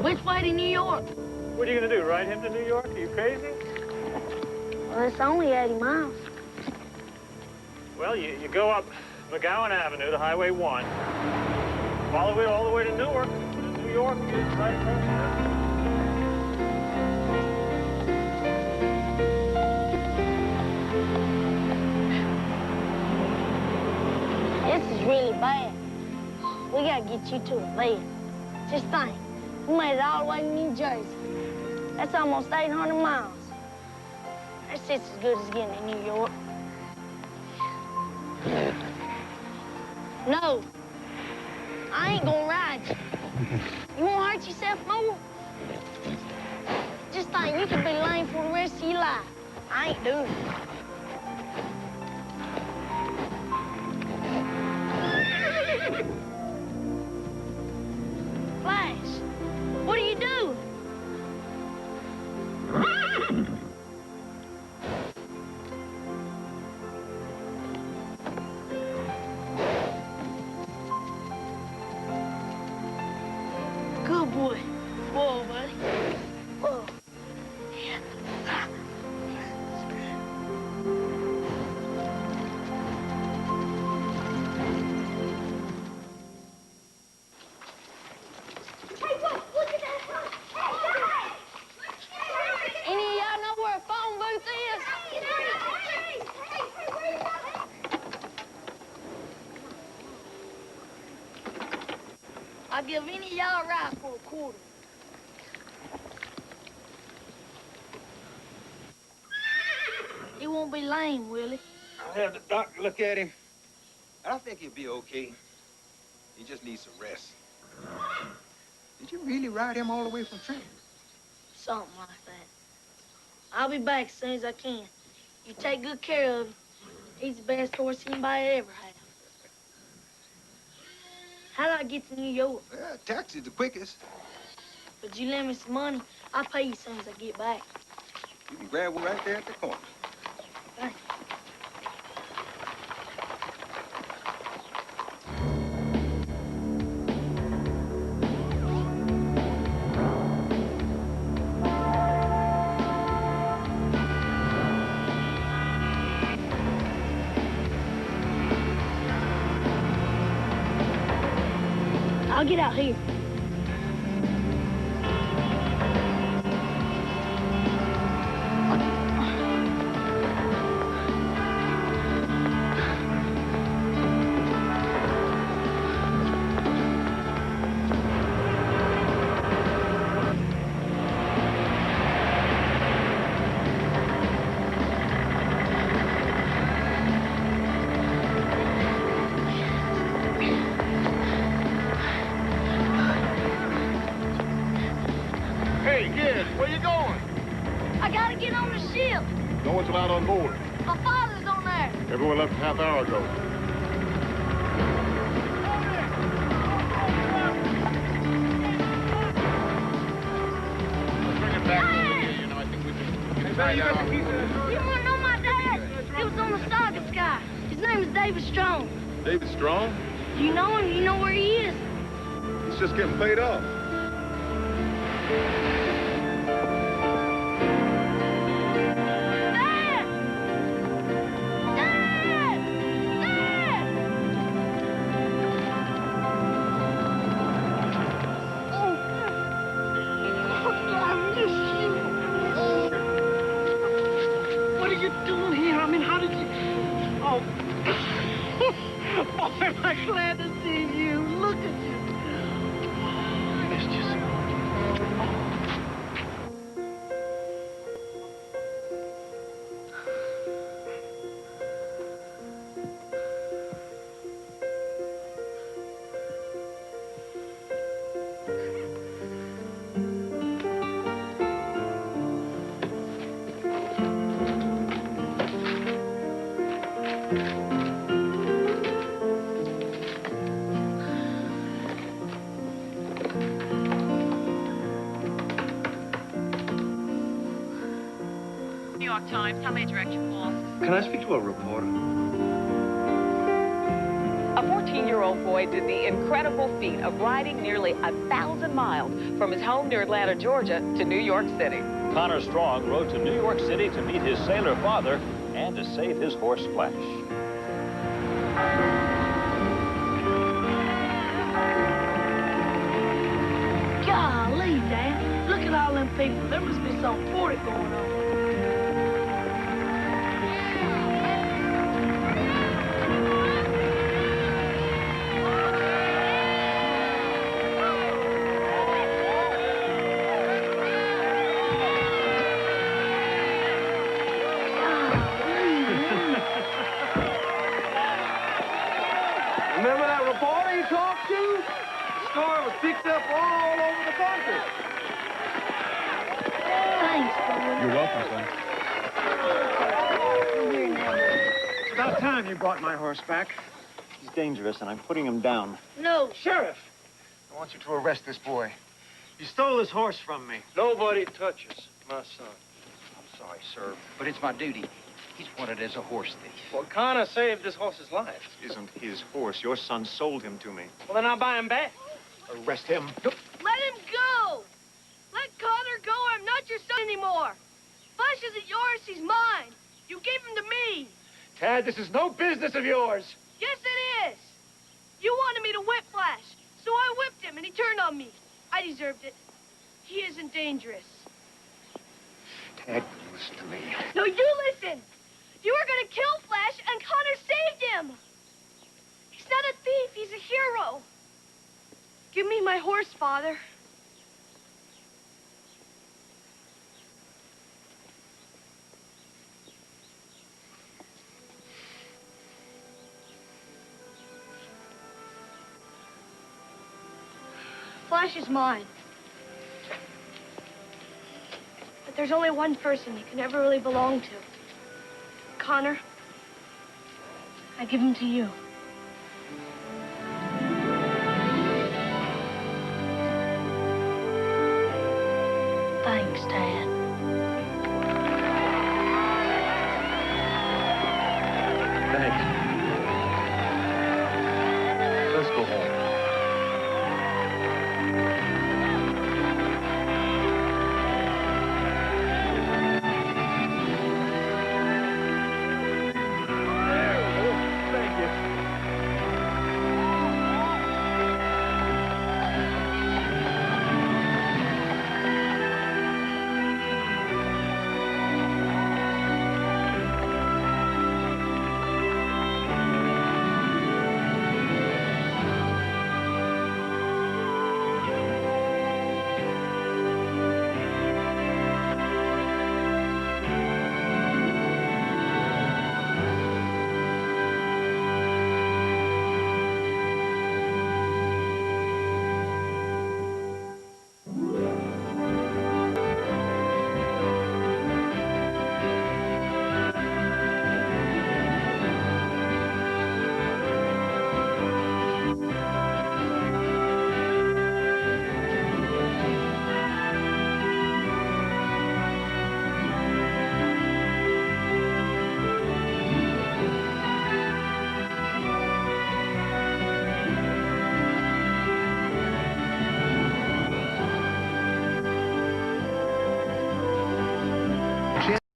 A: Which way to New York?
M: What are you going to do, ride him to New York? Are you crazy?
A: Well, it's only 80 miles.
M: Well, you go up McGowan Avenue to Highway 1. Follow it all the way to Newark. New York, right across there.
A: This is really bad. We gotta get you to a vet. Just think, we made it all the way to New Jersey. That's almost 800 miles. That's just as good as getting to New York. No, I ain't gonna ride you. You wanna hurt yourself more? Just think, you could be lame for the rest of your life. I ain't doing it. Flash, what are you doing? Good boy. Whoa, buddy. Whoa. Any of y'all know where a phone booth is? I'll give any of y'all a ride for a quarter. He won't be lame, will he?
I: I'll have the doctor look at him. I think he'll be okay. He just needs some rest. Did you really ride him all the way from Trenton?
A: Something like that. I'll be back as soon as I can. You take good care of him. He's the best horse anybody ever had. How do I get to New York?
I: Well, taxi's the quickest.
A: But you lend me some money, I'll pay you as soon as I get back.
I: You can grab one right there at the corner.
A: Thanks. I'll get out here.
T: Hey, kid, where you going?
A: I gotta get on the ship.
T: No one's allowed on board.
A: My father's on there.
T: Everyone left a half hour ago. Let's bring it back over here. You know, I think we can tie that off.
A: You wanna know my dad? He was on the Saga Sky. His name is David Strong.
T: David Strong?
A: Do you know him? You know where he is?
T: He's just getting paid off.
C: What are you doing here? I mean, how did you... Oh. Boy, am I glad to see you. Look at you. Missed you so much.
L: New York Times, how may I direct your call?
P: Can I speak to a reporter?
L: A 14-year-old boy did the incredible feat of riding nearly 1,000 miles from his home near Atlanta, Georgia, to New York City.
H: Connor Strong rode to New York City to meet his sailor father and to save his horse Flash.
A: Golly, Dad. Look at all them people. There must be some party going on.
I: Remember that reporter you talked to? The story was picked up all over the country.
A: Thanks, boy.
H: You're welcome.
V: time you brought my horse back. He's dangerous, and I'm putting him down.
A: No.
V: Sheriff! I want you to arrest this boy. You stole his horse from me.
P: Nobody touches my son. I'm sorry, sir, but it's my duty. He's wanted as a horse thief.
I: Well, Connor saved this horse's life.
V: This isn't his horse. Your son sold him to me.
I: Well, then I'll buy him back.
V: Arrest him.
B: Let him go! Let Connor go, I'm not your son anymore. Flash isn't yours, he's mine. You gave him to me.
V: Tad, this is no business of yours.
B: Yes, it is. You wanted me to whip Flash, so I whipped him, and he turned on me. I deserved it. He isn't dangerous.
V: Tad, listen to me.
B: No, you listen. You were going to kill Flash, and Connor saved him. He's not a thief. He's a hero. Give me my horse, Father. Flash is mine. But there's only one person he can ever really belong to. Connor, I give him to you.
A: Thanks, Dad.